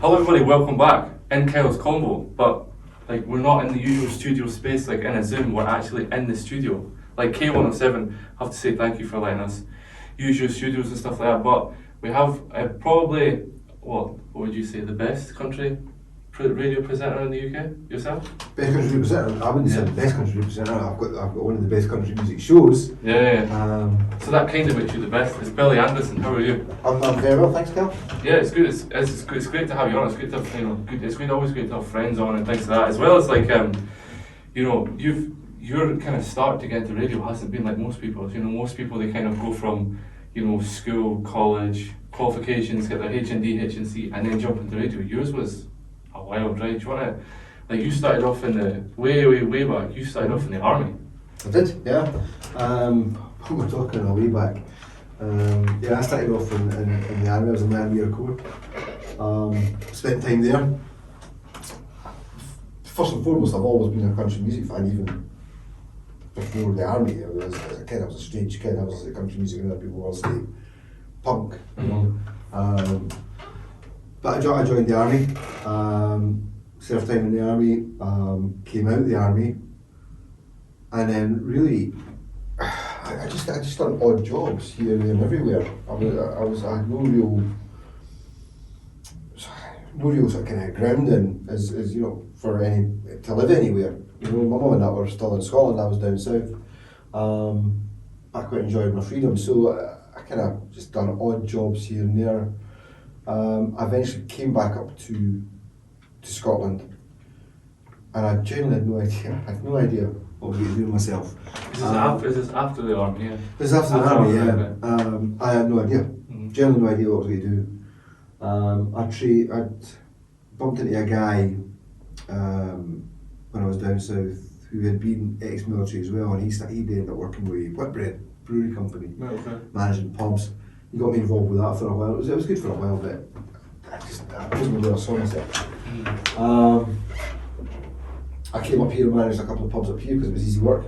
Hello everybody, welcome back. Inkylesconvo, but we're not in the usual studio space like in a Zoom, we're actually in the studio. Like K107, I have to say thank you for letting us use your studios and stuff like that, but we have probably, what would you say, the best country radio presenter in the UK? Yourself? Best country radio presenter? I wouldn't say the best country radio presenter. I've got one of the best country music shows. Yeah. So that kind of makes you the best. It's Billy Anderson. How are you? I'm very well, thanks, Cal. Yeah, it's good. It's great to have you on. It's great to have always great to have friends on and things like that. As well as your kind of start to get into radio hasn't been like most people's. Most people they kind of go from school, college, qualifications, get their HND, HNC, and then jump into radio. Yours was a wild ride. Do you want to, you started off in the way back. You started off in the army. I did, yeah. What am I talking way back? I started off in the army. I was in the Army Air Corps. Spent time there. First and foremost, I've always been a country music fan, even before the army. As a kid, I was a strange kid. I was a country music and other people will say punk, But I joined the army, served time in the army, came out of the army, and then really, I just done odd jobs here and everywhere. I had no real sort of kind of grounding as to live anywhere. My mum and dad were still in Scotland. I was down south. I quite enjoyed my freedom, so I kind of just done odd jobs here and there. I eventually came back up to Scotland, and I genuinely had no idea what I was going to do myself. Is this after the army? Yeah. This is after the army, yeah. I had no idea. Genuinely no idea what I was going to do. I'd bumped into a guy when I was down south who had been ex-military as well, and he ended up working with Whitbread Brewery Company, managing pubs. He got me involved with that for a while. It was good for a while, but I wasn't where I saw myself. I came up here and managed a couple of pubs up here because it was easy work.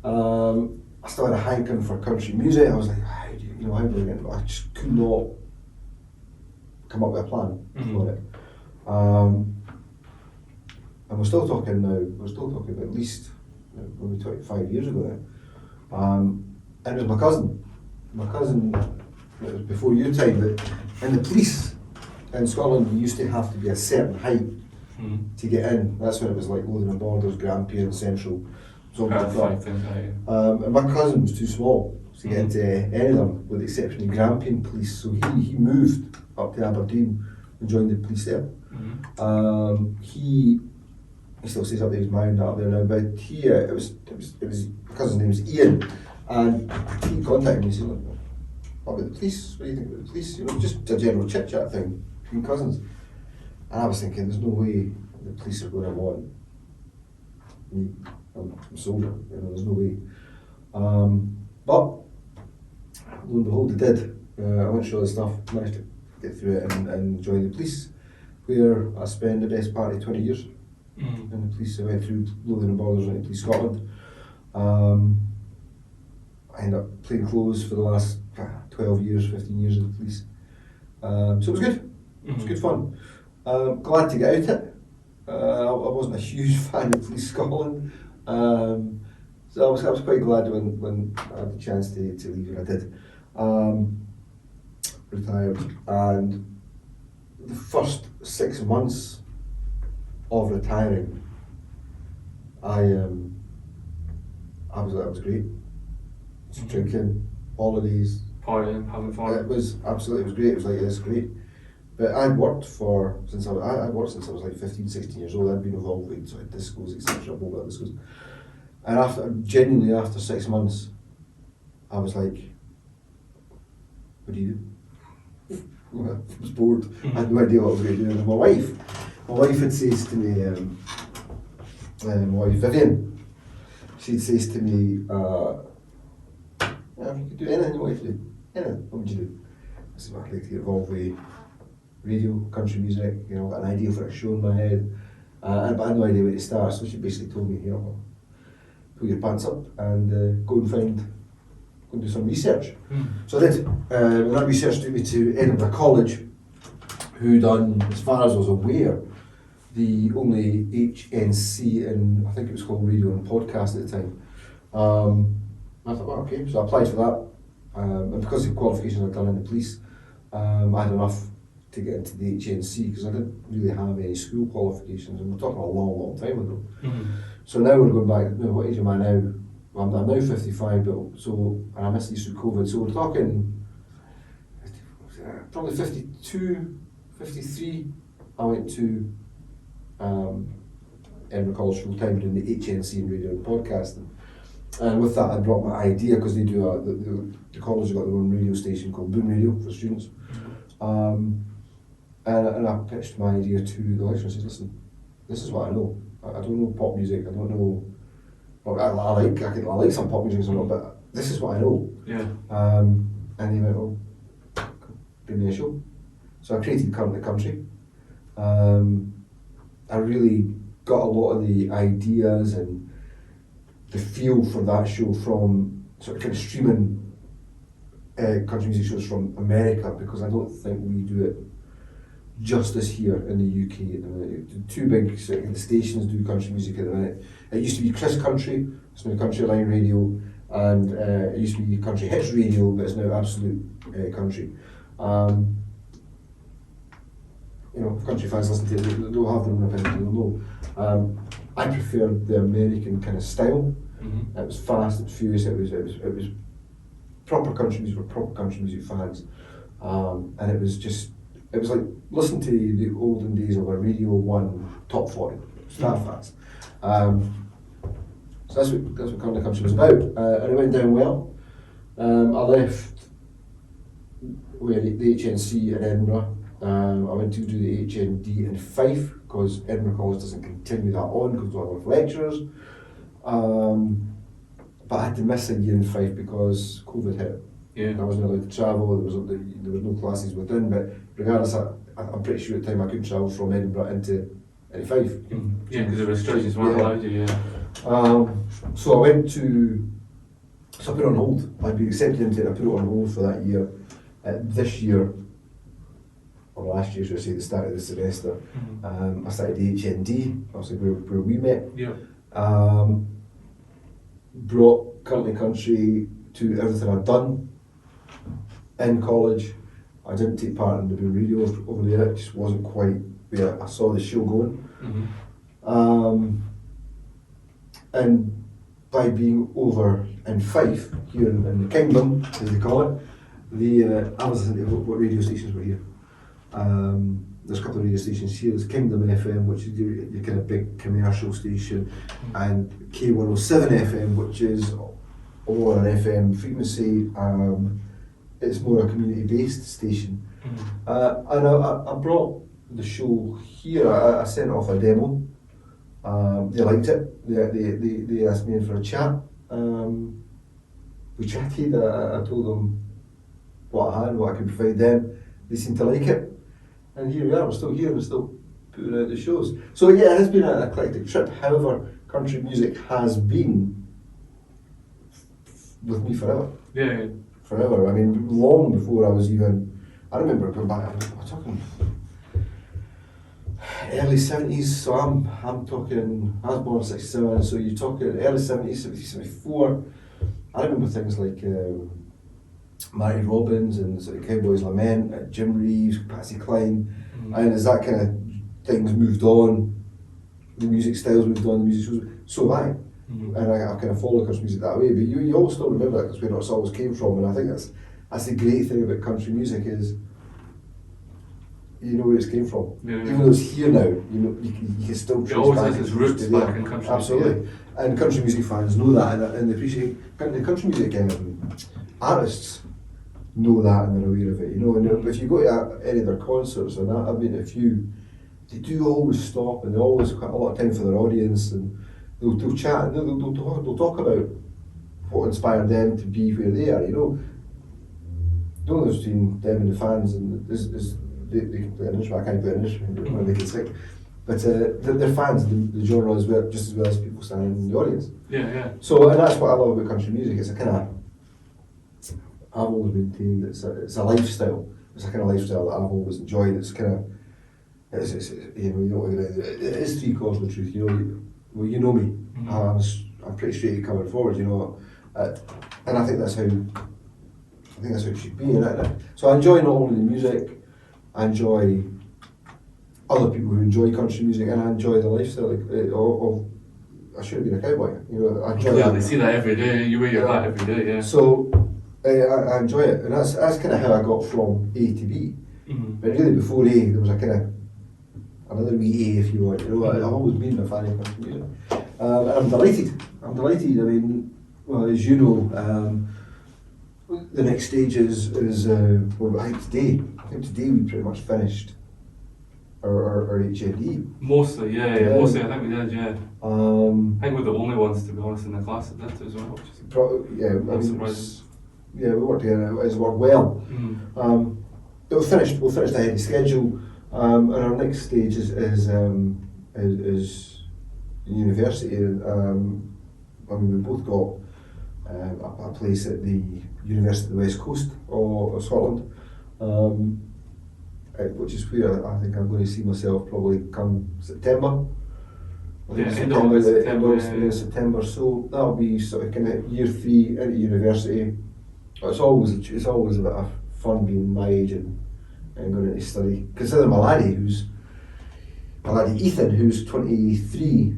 I still had a hankering for country music. I was like, how do I get into it? I just could not come up with a plan for it. And we're still talking now. We're still talking at least maybe 25 years ago now. And it was my cousin. It was before your time, but in the police in Scotland, you used to have to be a certain height to get in. That's when it was like Lothian and Borders, Grampian, Central, so and my cousin was too small to get into any of them, with the exception of Grampian police. So he moved up to Aberdeen and joined the police there. He still says up there he's married up there now, but it was my cousin's name was Ian, and he contacted me saying, what about the police? What do you think about the police? Just a general chit chat thing between cousins. And I was thinking, there's no way the police are going to want me. I'm a soldier, there's no way. But lo and behold, I did. I went through all the stuff, managed to get through it and join the police, where I spent the best part of 20 years in the police. I went through Lothian and Borders, went to Police Scotland. I ended up playing clothes for the last 12 years, 15 years in the police. So it was good. It was good fun. Glad to get out it. I wasn't a huge fan of Police Scotland. So I was quite glad when I had the chance to leave, and I did. Retired, and the first 6 months of retiring, I was great. Drinking, holidays, partying, having fun. It was great. It was like, it's great. But I'd worked since I was like 15, 16 years old. I'd been involved with sort of discos, etc., mobile discos. And after 6 months, I was like, what do you do? I was bored. I had no idea what I was going to do. And my wife had says to me, my wife Vivian, she'd says to me, you could do anything you wanted to do. Anything, what would you do? I said, I'd like to get involved with radio, country music, got an idea for a show in my head, but I had no idea where to start. So she basically told me, pull your pants up and go and do some research. So I did. And that research took me to Edinburgh College, who done, as far as I was aware, the only HNC in, I think it was called Radio and Podcast at the time. I thought, well, okay, so I applied for that. And because of the qualifications I'd done in the police, I had enough to get into the HNC because I didn't really have any school qualifications, and we're talking a long, long time ago. Mm-hmm. So now we're going back, what age am I now? Well, I'm now 55, but so, and I missed these through COVID, so we're talking probably 52, 53. I went to Edinburgh College full time doing the HNC in radio and podcasting. And with that, I brought my idea because they do the college has got their own radio station called Boom Radio for students. And I pitched my idea to the lecturer and said, listen, this is what I know. I don't know pop music. I don't know. Well, I like some pop music, but this is what I know. Yeah. And he went, oh, give me a show. So I created Current the Country. I really got a lot of the ideas and the feel for that show from sort of kind of streaming country music shows from America, because I don't think we do it justice here in the UK at the minute. The two big stations do country music at the minute. It used to be Chris Country, it's now Country Line Radio, and it used to be Country Hits Radio, but it's now Absolute Country. You know, if country fans listen to it, they'll have their own opinion, they'll know. I preferred the American kind of style. Mm-hmm. It was fast, it was furious, it was proper country music for proper country music fans. And it was like listening to the olden days of a Radio 1 Top 40. It was that fast. So that's what Current the Country was about. And it went down well. I left with the HNC in Edinburgh. I went to do the HND in Fife because Edinburgh College doesn't continue that on because we don't have enough lecturers. But I had to miss a year in Fife because COVID hit. Yeah. I wasn't allowed to travel, there was no classes within, but regardless, I'm pretty sure at the time I couldn't travel from Edinburgh into Fife. Mm-hmm. Yeah, because the restrictions weren't allowed you, yeah. So I went to, so I put it on hold. I'd been accepted into it, I put it on hold for that year. This year, or last year, should I say, the start of the semester, I started the HND, obviously where we met. Yeah. Brought Current the Country to everything I'd done in college. I didn't take part in the Boom Radio over there, it just wasn't quite where I saw the show going. Mm-hmm. And by being over in Fife, here in the Kingdom, as they call it, I was listening to what radio stations were here. There's a couple of radio stations here. There's Kingdom FM, which is your kind of big commercial station, and K107 FM, which is more an FM frequency. It's more a community-based station. Mm-hmm. And I brought the show here. I sent off a demo. They liked it. They asked me in for a chat. We chatted. I told them what I had, what I could provide them. They seemed to like it. And here we are, we're still here, we're still putting out the shows. So yeah, it has been an eclectic trip. However, country music has been with me forever. Yeah. Forever. I mean, long before I was even, I remember going back, I'm talking early 70s, so I'm talking, I was born in 67, so you're talking early 70s, 73, 74. I remember things like Matty Robbins and sort of Cowboys Lament, Jim Reeves, Patsy Cline, and as that kind of things moved on, the music styles moved on, the music shows, so have I. And I kind of follow country music that way, but you all still remember that because where it always came from, and I think that's the great thing about country music is you know where it came from. Yeah. Even though it's here now, you know you can still trace it always back has its roots back in country. Absolutely. Yeah. And country music fans know that, and they appreciate the country music artists know that and they're aware of it, you know. And if you go to any of their concerts, and I've been to a few, they do always stop and they always got a lot of time for their audience, and they'll chat and they'll talk about what inspired them to be where they are, you know. The only difference between them and the fans is they can play an instrument. I can't play an instrument when they can sing, but they're fans of the genre as well, just as well as people standing in the audience. Yeah. So, and that's what I love about country music. It's a kind of, I've always maintained it's a lifestyle. it's a kind of lifestyle that I've always enjoyed. It's kind of, you know, it is 3/4 of the truth. You know, well, you know me. I'm pretty straight coming forward. You know, and I think that's how it should be. And so I enjoy not only the music, I enjoy other people who enjoy country music, and I enjoy the lifestyle of I should have been a cowboy. You know, I enjoy Yeah, that. they see that every day. You wear your hat every day, yeah. So I enjoy it, and that's kind of how I got from A to B. But really, before A, there was a kind of another wee A, if you want. You know, I've always been a fan of country music, and I'm delighted. I mean, well, as you know, the next stage is well, I think today we pretty much finished our HND. Mostly, yeah. Mostly, I think we did, yeah. I think we're the only ones, to be honest, in the class that did as well. Which is I mean, we worked together. It's worked well. But we'll finish ahead of schedule, and our next stage is university. I mean, we both got a place at the University of the West Coast of Scotland, which is where I think I'm going to see myself probably come September. September. So that'll be sort of kind of year 3 into university. It's always a bit of fun being my age and going into study. Consider my laddie Ethan, who's 23.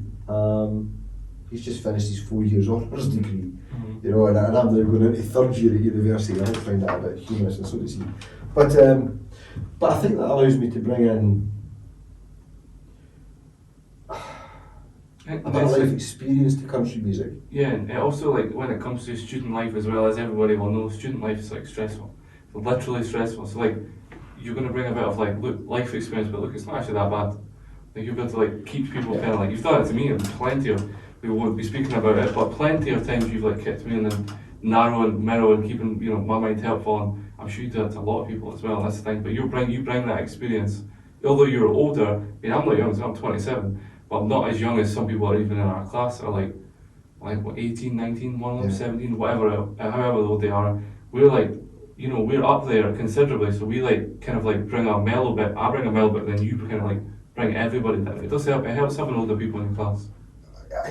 He's just finished his 4 years honours degree. You know, and I'm now going into 3rd year at university. I don't find that a bit humorous, and so does he. But I think that allows me to bring in a bit of life experience to country music. Yeah, and also, like, when it comes to student life as well, as everybody will know, student life is like stressful. It's literally stressful. So like, you're going to bring a bit of like, look, life experience, but look, it's not actually that bad. Like, you've got to like keep people kind of like, you've done it to me, and plenty of, we won't be speaking about it, but plenty of times you've like kept me in the narrow and mirror and keeping, you know, my mind helpful, and I'm sure you do that to a lot of people as well. That's the thing. But you bring that experience. Although you're older, I mean, I'm not young, so I'm 27. But I'm not as young as some people are even in our class, are like what, 18, 19, one of them 17, whatever, however old they are. We're like, you know, we're up there considerably, so we like kind of like bring a mellow bit. I bring a mellow bit, then you kind of like bring everybody down. It does help. It helps having older people in your class.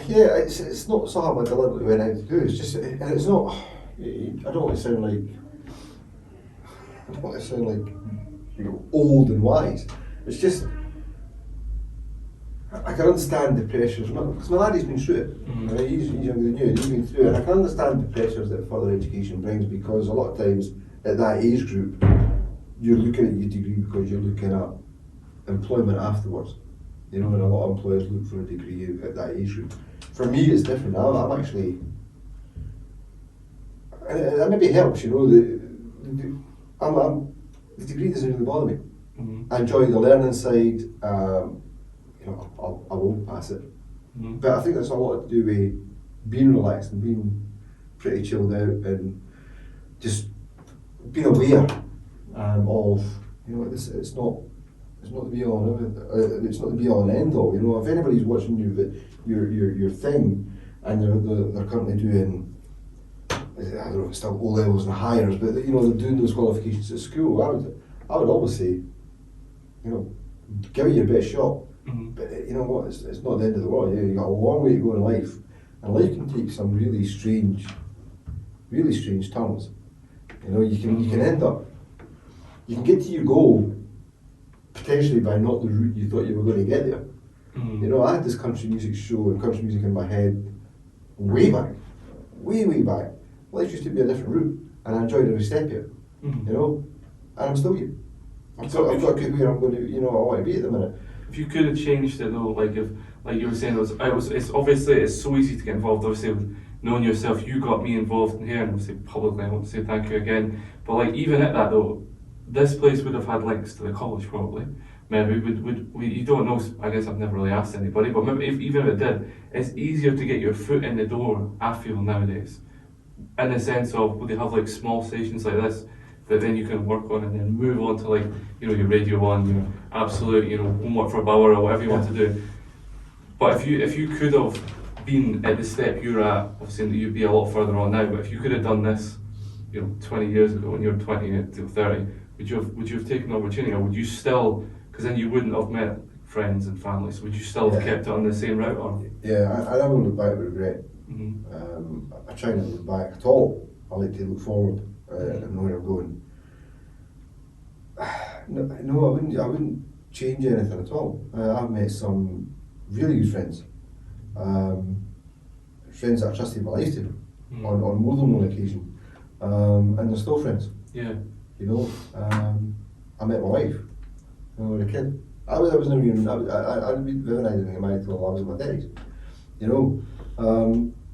Yeah, it's not something I deliberately went out to do. It's just, and it's not. I don't want to sound like you know, old and wise. It's just, I can understand the pressures, because my laddie's been through it. Right? He's younger than you, and he's been through it, and I can understand the pressures that further education brings, because a lot of times at that age group, you're looking at your degree because you're looking at employment afterwards. You know, and a lot of employers look for a degree at that age group. For me, it's different. I'm actually, and that maybe helps. You know, the degree doesn't really bother me. I enjoy the learning side. You know, I won't pass it. But I think that's a lot to do with being relaxed and being pretty chilled out and just being aware of, you know, it's not the be all and it's not the be all and end all. You know, if anybody's watching your thing and they're currently doing, I don't know if it's still O levels and higher, but you know, they're doing those qualifications at school, I would always say, you know, give it your best shot. But you know what? It's not the end of the world. You got a long way to go in life, and life can take some really strange turns. You know, you can end up, you can get to your goal potentially by not the route you thought you were going to get there. You know, I had this country music show and country music in my head way back. Life used to be a different route, and I enjoyed every step of it. You know, and I'm still here. I've got to get where I'm going to, you know, I want to be at the minute. If you could have changed it though, like if, like you were saying, it's obviously it's so easy to get involved. Obviously, with knowing yourself, you got me involved in here, and obviously publicly, I want to say thank you again. But like even at that though, this place would have had links to the college probably. Maybe we you don't know. I guess I've never really asked anybody, but maybe even if it did, it's easier to get your foot in the door. I feel nowadays, in the sense of would they have like small stations like this that then you can work on and then move on to like, you know, your Radio 1, your Absolute, you know, Homework for Bauer or whatever you want to do. But if you could have been at the step you're at, obviously you'd be a lot further on now, but if you could have done this, you know, 20 years ago when you were 20 to 30, would you have taken the opportunity, or would you still? Because then you wouldn't have met friends and family. So would you still have kept it on the same route? Or? Yeah, I never look back with regret. I try not to look back at all. I like to look forward and know where I'm going. No, I wouldn't change anything at all. I've met some really good friends, friends that I trusted my life to on more than one occasion, and they're still friends. Yeah. You know, I met my wife when I was a kid. I was never even, I'd been Viv and I didn't get married till I was in my 30s. You know,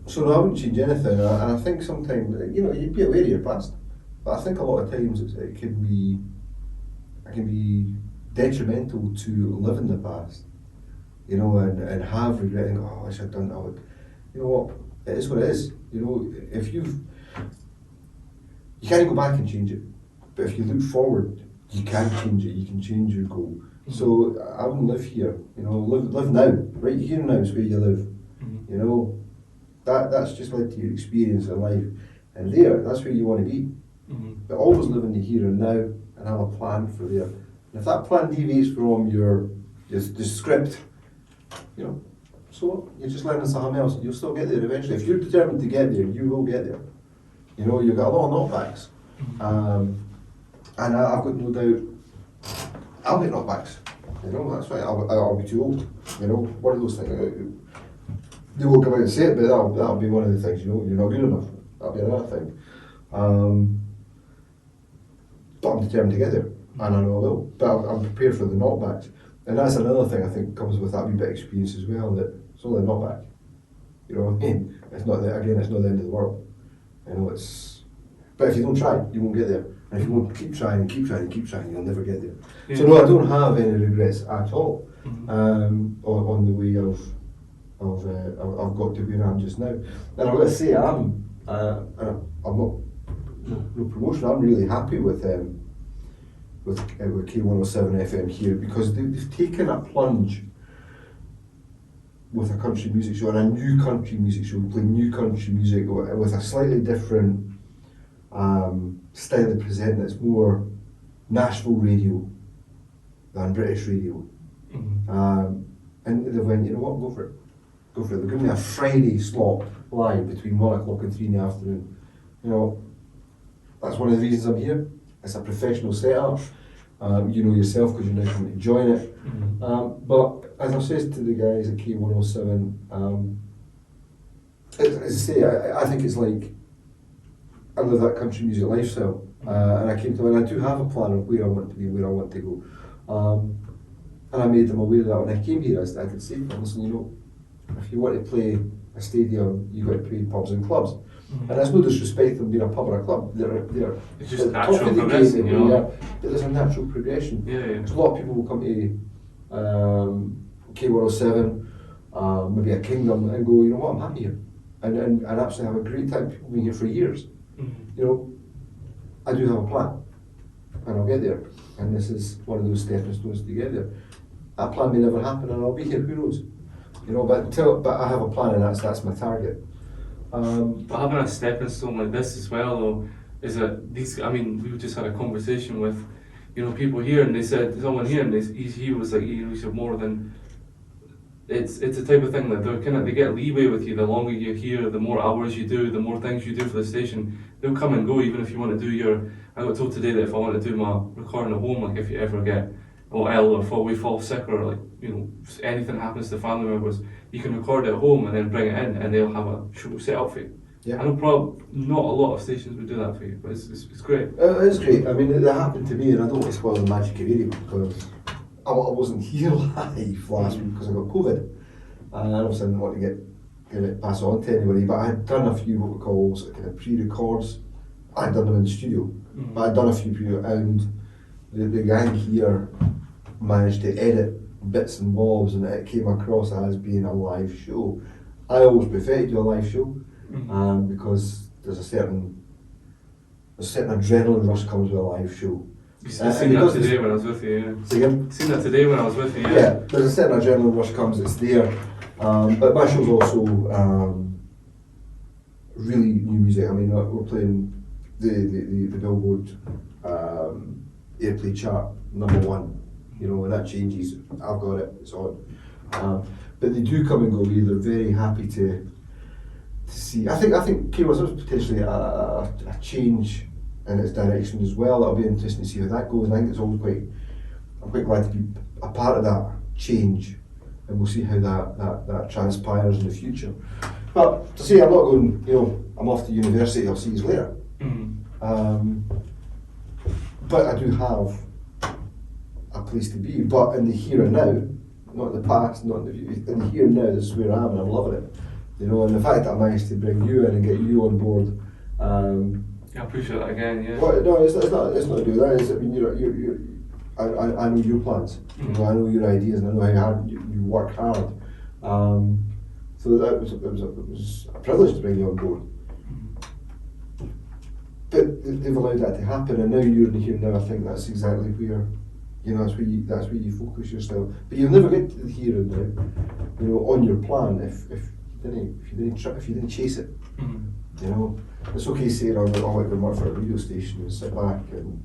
so no, I wouldn't change anything. And I think sometimes, you know, you'd be aware of your past, but I think a lot of times it can be detrimental to live in the past, you know, and have regret and go, oh, I wish I'd done that. You know what, it is what it is. You know, if you can't go back and change it, but if you look forward, you can change it, you can change your goal. So I wouldn't live here, you know, live now, right here and now is where you live. You know, that's just led to your experience in life, and that's where you want to be. But always live in the here and now and have a plan for there. And if that plan deviates from the script, you know, so what? You're just learning something else. You'll still get there eventually. If you're determined to get there, you will get there. You know, you've got a lot of knockbacks, and I've got no doubt I'll get knockbacks. You know, that's right. I'll be too old. You know, one of those things. They won't come out and say it, but that'll be one of the things. You know, you're not good enough. That'll be another thing. But I'm determined to get there, and I know I will. But I'm prepared for the knockbacks, and that's another thing I think comes with that wee bit of experience as well. That it's only a knockback. You know what I mean? It's not the end of the world. You know, but if you don't try, you won't get there. And if you won't keep trying, you'll never get there. Yeah. So no, I don't have any regrets at all on the way I've got to where I am just now. And I've got to say, I'm not no promotion. I'm really happy with K107 FM here, because they've taken a plunge with a country music show, and a new country music show, playing new country music with a slightly different style of presenting. It's more Nashville radio than British radio. And they went, you know what, go for it. They're giving me a Friday slot live between 1 o'clock and 3 in the afternoon. You know, that's one of the reasons I'm here. It's a professional setup. You know yourself because you're now coming to join it. But as I've said to the guys at K107, as I say, I think it's like I live that country music lifestyle, and I came to it, and I do have a plan of where I want to be, where I want to go. And I made them aware of that when I came here. I could say to them, listen, you know, if you want to play a stadium, you've got to play pubs and clubs. And that's no disrespect them being a pub or a club. They're it's just natural progression, you know. But there's a natural progression. Yeah. So a lot of people will come to K107, maybe a Kingdom, and go, you know what, I'm happy here. And actually have a great time. People have been here for years. You know, I do have a plan, and I'll get there. And this is one of those stepping stones to get there. That plan may never happen, and I'll be here. Who knows? You know, but I have a plan, and that's my target. But having a stepping stone like this as well, though, is that these. I mean, we just had a conversation with, you know, people here, and they said someone here, and he was like, he said more than. It's the type of thing that they get leeway with you. The longer you're here, the more hours you do, the more things you do for the station. They'll come and go, even if you want to do your. I got told today that if I want to do my recording at home, like if you ever get ill or fall sick, or like, you know, anything happens to family members, you can record it at home and then bring it in, and they'll have a show set up for you. Yeah. I know probably not a lot of stations would do that for you, but it's great. It is great. I mean, it happened to me, and I don't want to spoil the magic of radio because I wasn't here live last week because I got COVID, and obviously I didn't want to pass it on to anybody. But I had done a few what we call sort of kind of pre-records. I had done them in the studio, but I'd done a few and the gang here managed to edit bits and bobs, and it came across as being a live show. I always prefer to do a live show, because there's a certain adrenaline rush comes with a live show. I've seen that today when I was with you. Yeah. Say again? Seen that today when I was with you. Yeah, there's a certain adrenaline rush comes. It's there, but my show's also really new music. I mean, we're playing the Billboard airplay chart #1, you know, when that changes, I've got it, it's on. But they do come and go. They're very happy to see. I think Keywords is potentially a change in its direction as well. That'll be interesting to see how that goes. And I think it's always I'm quite glad to be a part of that change, and we'll see how that transpires in the future. But to say I'm not going, you know, I'm off to university, I'll see you later. But I do have a place to be, but in the here and now, not in the past, not in the future, in the here and now, this is where I am and I'm loving it. You know, and the fact that I managed to bring you in and get you on board. I appreciate that again, yeah. Well, no, it's not to do that. I mean, I know your plans. You know, I know your ideas, and I know how hard you work hard. So it was a privilege to bring you on board. But they've allowed that to happen, and now you're in here now. I think that's exactly where, you know, that's where you focus yourself. But you'll never get to the here and now, you know, on your plan if you didn't chase it. You know, it's okay saying I'm going to work for a radio station and sit back and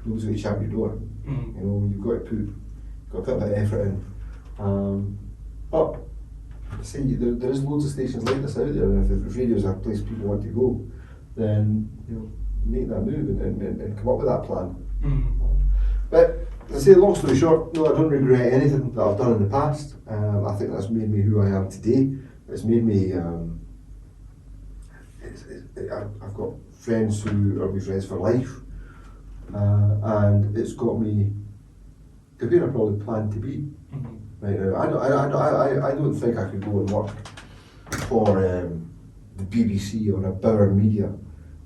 nobody will shut your door. You know, you've got to put a bit of effort in. But see, there is loads of stations like this out there, and if radio is a place people want to go, then, you know, make that move and come up with that plan. But to say, long story short, no, I don't regret anything that I've done in the past. I think that's made me who I am today. It's made me. I've got friends who are my friends for life, and it's got me to where I probably planned to be. Right now, I don't think I could go and work for the BBC or a Bauer Media.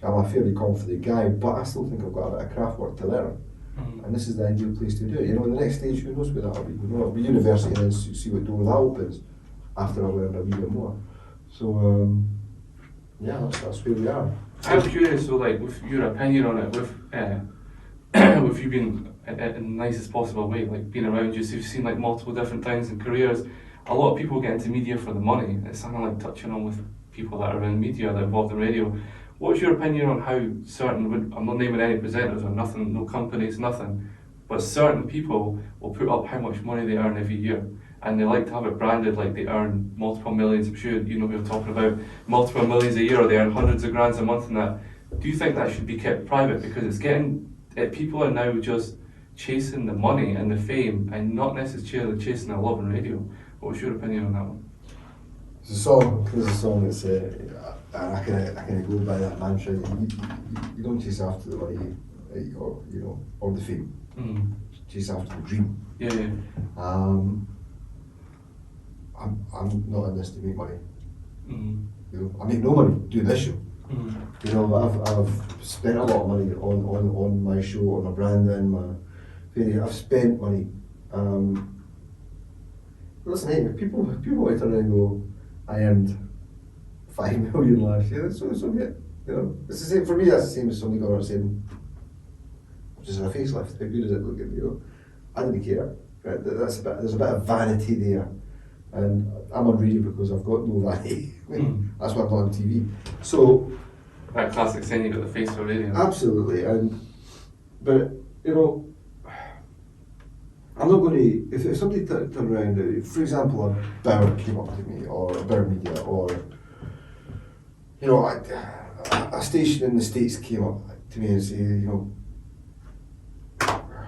I'm a fairly confident guy, but I still think I've got a bit of craft work to learn. And this is the ideal place to do it. You know, in the next stage, who knows where that'll be? You know, it'll be university, and then see what door that opens after I've learned a wee bit more. So, yeah, that's where we are. I'm curious, so like, with your opinion on it, with you being in the nicest possible way, like being around you, so you've seen like multiple different things in careers. A lot of people get into media for the money. It's something like touching on with people that are in media, that are involved in radio. What's your opinion on how certain, I'm not naming any presenters or nothing, no companies, nothing, but certain people will put up how much money they earn every year, and they like to have it branded like they earn multiple millions. I'm sure you know who I'm talking about, multiple millions a year, or they earn hundreds of grands a month and that. Do you think that should be kept private? Because it's getting, people are now just chasing the money and the fame and not necessarily chasing their love in radio. What's your opinion on that one? There's a song that's, and I kind of go by that mantra. You don't chase after the money, or you know, or the fame. Chase after the dream. Yeah, yeah. I'm not in this to make money. You know, I make no money doing this show. You know, I've spent a lot of money on my show, on my branding, I've spent money. Listen, hey, if people might turn around and go, I earned 5 million last year, so good. You know, it's the same for me. That's the same as somebody going out saying, just in a facelift, how good is it looking? You know, I didn't care. Right? There's a bit of vanity there, and I'm on radio because I've got no vanity. That's why I'm not on TV. So that classic saying, you got the face for radio. Absolutely, but you know, I'm not going to, if somebody turned around, for example, a Bauer came up to me, or a Bauer Media, or, you know, a station in the States came up to me and said, you know,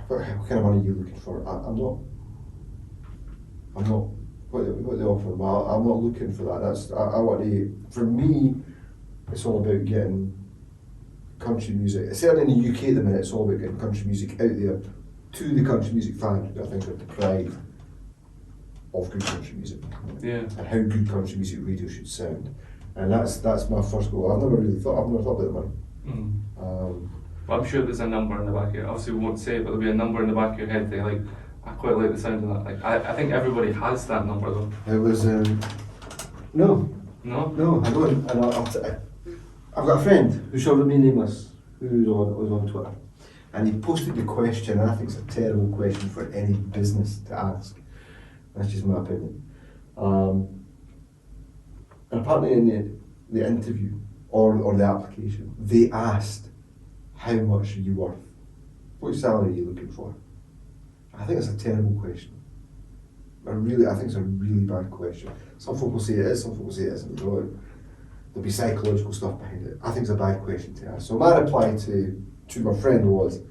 what kind of money are you looking for? I'm not, what they offer, well, I'm not looking for that. I want to, for me, it's all about getting country music. Certainly in the UK at the minute, it's all about getting country music out there to the country music fan, who I think are deprived of good country music. Yeah. And how good country music radio should sound. And that's my first goal. I've never thought about the money. Well, I'm sure there's a number in the back of your, obviously we won't say it, but there'll be a number in the back of your head that like, I quite like the sound of that. Like, I think everybody has that number though. It was, no, I don't. And I've got a friend who shall remain nameless, who's on Twitter. And he posted the question, and I think it's a terrible question for any business to ask. That's just my opinion. And apparently in the interview, or the application, they asked, how much are you worth? what salary are you looking for? I think it's a terrible question. I think it's a really bad question. Some folk will say it is, some folk will say it isn't. You know, there'll be psychological stuff behind it. I think it's a bad question to ask. So my reply to my friend was,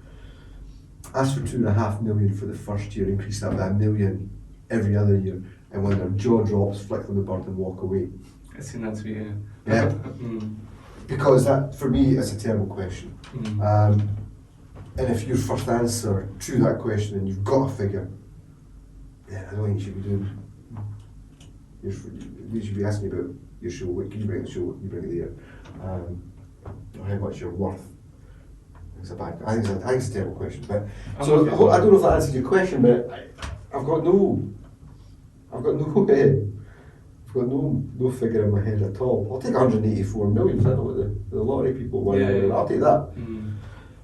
ask for 2.5 million for the first year, increase that by $1 million every other year, and when their jaw drops, flick them the bird and walk away. I've seen that tweet, yeah. Yeah. Because that, for me, is a terrible question. And if your first answer to that question and you've got a figure, then I don't think you should be doing. You should be asking about your show. What can you bring to the show? What can you bring to the air? Or how much you're worth. I think it's a terrible question. But so I don't know if that answers your question, but I've got no figure in my head at all. I'll take 184 million. I know what the lottery people won. Yeah. I'll take that.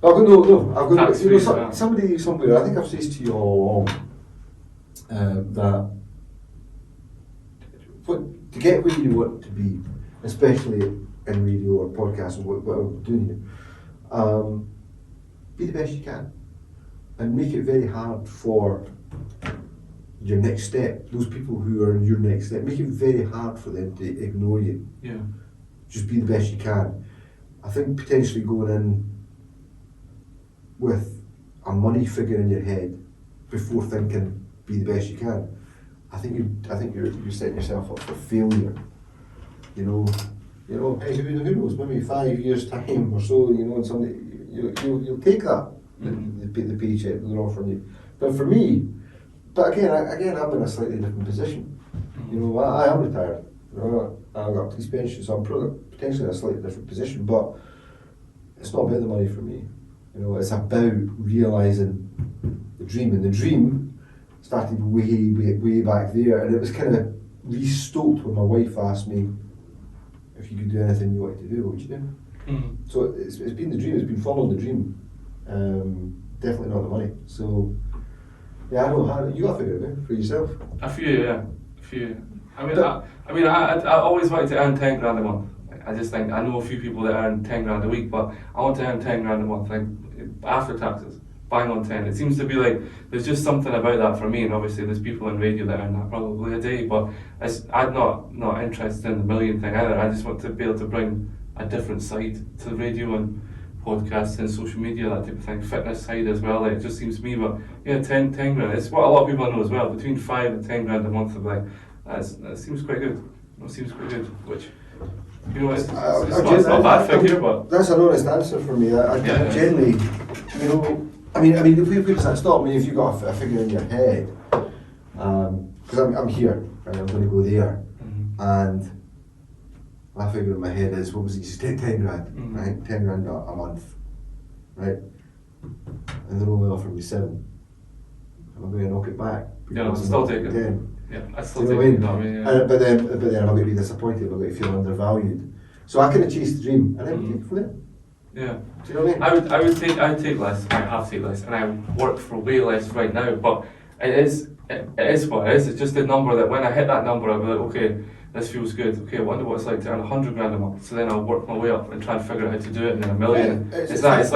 I've got somebody somewhere. I think I've said to you all along that to get where you want to be, especially in radio or podcast, what I'm doing here, be the best you can, and make it very hard for your next step. Those people who are in your next step, make it very hard for them to ignore you. Yeah. Just be the best you can. I think potentially going in with a money figure in your head before thinking be the best you can, I think you're setting yourself up for failure. You know, hey, who knows? Maybe 5 years time or so, and somebody you'll take that the paycheck that they're offering you. But for me, again, I'm in a slightly different position. I am retired. I've got a police pension, so I'm potentially in a slightly different position. But it's not about the money for me. It's about realising the dream, and the dream started way back there, and it was kind of re-stoked when my wife asked me if you could do anything you wanted to do, what would you do? So it's been the dream, it's been following the dream, definitely not the money. So yeah, I don't know, you got to figure it out for yourself. A few. I always wanted to earn 10 grand a month. I just think, I know a few people that earn 10 grand a week, but I want to earn 10 grand a month, like after taxes, bang on 10. It seems to be like, there's just something about that for me, and obviously there's people in radio that earn that probably a day, but I'm not interested in the million thing either. I just want to be able to bring a different side to the radio and podcasts and social media, that type of thing, fitness side as well. Like, it just seems to me, but yeah, 10 grand, it's what a lot of people know as well, between 5 and 10 grand a month. I'm like, that seems quite good. Which, it's not a bad figure, but that's an honest answer for me. I generally, where does that stop? If you've got a figure in your head, because I'm here, right, I'm going to go there, and my figure in my head is, what was it, you said 10 grand, right, 10 grand a month, right, and they're only offering me 7, I'm going to knock it back. Yeah, I'm still taking 10. Yeah, I still take it. But then I'm going to be disappointed, I'm going to feel undervalued. So I kind of chase the dream, and then take it from there. Yeah. Do you know what I mean? I would take less. I have to take less, and I work for way less right now. But it is what it is. It's just a number that when I hit that number, I'll be like, okay, this feels good. Okay, I wonder what it's like to earn 100 grand a month. So then I'll work my way up and try and figure out how to do it, and then $1 million. It's like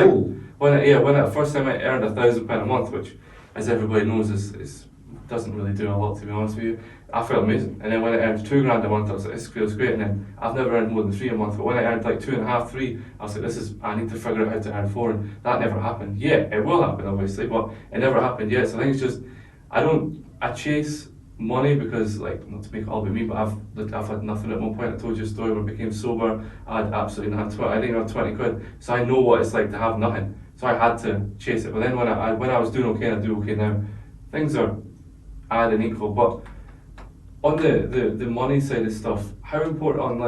when the first time I earned £1,000 a month, which, as everybody knows, is doesn't really do a lot, to be honest with you. I felt amazing, and then when I earned 2 grand a month, I was like, this feels great. And then I've never earned more than 3 a month, but when I earned like 2.5, 3, I was like, I need to figure out how to earn 4, and that never happened. Yeah, it will happen obviously, but it never happened yet. So I think it's just, I chase money because, like, not to make it all about me, but I've had nothing at one point. I told you a story when I became sober. I had absolutely nothing. I didn't have 20 quid, so I know what it's like to have nothing. So I had to chase it. But then when I was doing okay, and I do okay now, things are add and equal. But on the money side of stuff, how important on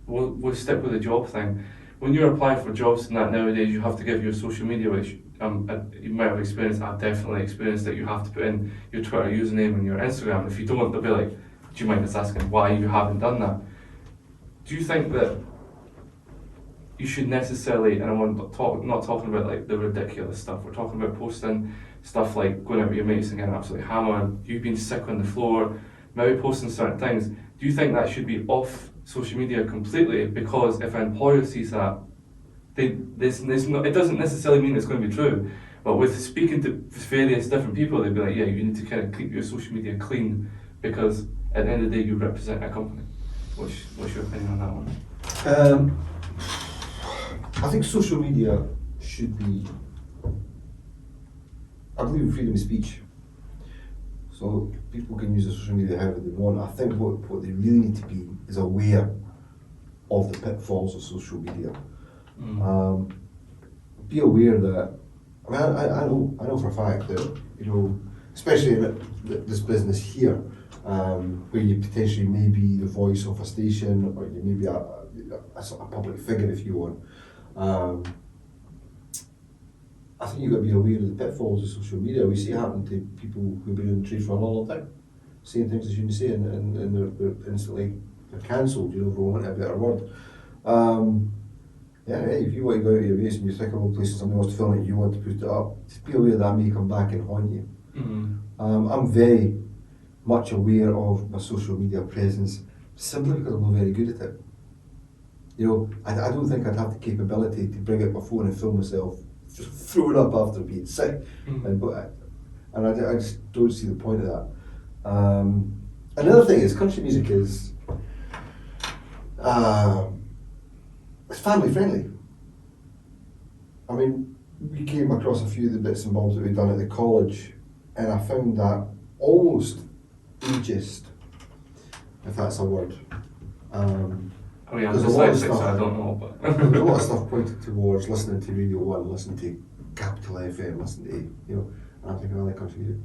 we'll stick with the job thing. When you're applying for jobs and that nowadays, you have to give your social media, which you might have experienced. I've definitely experienced that you have to put in your Twitter username and your Instagram. If you don't, they'll be like, do you mind us asking why you haven't done that? Do you think that you should necessarily, and I'm not talking about like the ridiculous stuff, we're talking about posting stuff like going out with your mates and getting absolutely hammered, you've been sick on the floor, maybe posting certain things. Do you think that should be off social media completely? Because if an employer sees that, it doesn't necessarily mean it's going to be true, But with speaking to various different people, they'd be like, yeah, you need to kind of keep your social media clean because at the end of the day, you represent a company. What's your opinion on that one? I think social media should be, I believe in freedom of speech. So people can use the social media however they want. I think what they really need to be is aware of the pitfalls of social media. Be aware that, I mean, I know for a fact that, you know, especially in this business here, where you potentially may be the voice of a station, or you may be a sort of public figure if you want. I think you've got to be aware of the pitfalls of social media. We see it happen to people who've been in the trade for a long time, saying things they shouldn't say, and they're instantly cancelled, you know, for want of a better word. Yeah, if you want to go out of your base and you think of a place and somebody wants to film it, you want to put it up, just be aware that may come back and haunt you. I'm very much aware of my social media presence simply because I'm not very good at it. You know, I don't think I'd have the capability to bring out my phone and film myself just throw it up after being sick, and I just don't see the point of that. Another thing is country music is it's family friendly. I mean, we came across a few of the bits and bobs that we'd done at the college, and I found that almost ageist, if that's a word. I mean, I'm There's a lot of dyslexic, so stuff- I don't know, but There's a lot of stuff pointed towards listening to Radio 1, listening to Capital FM, listening to, you know, and I'm thinking, I like country music,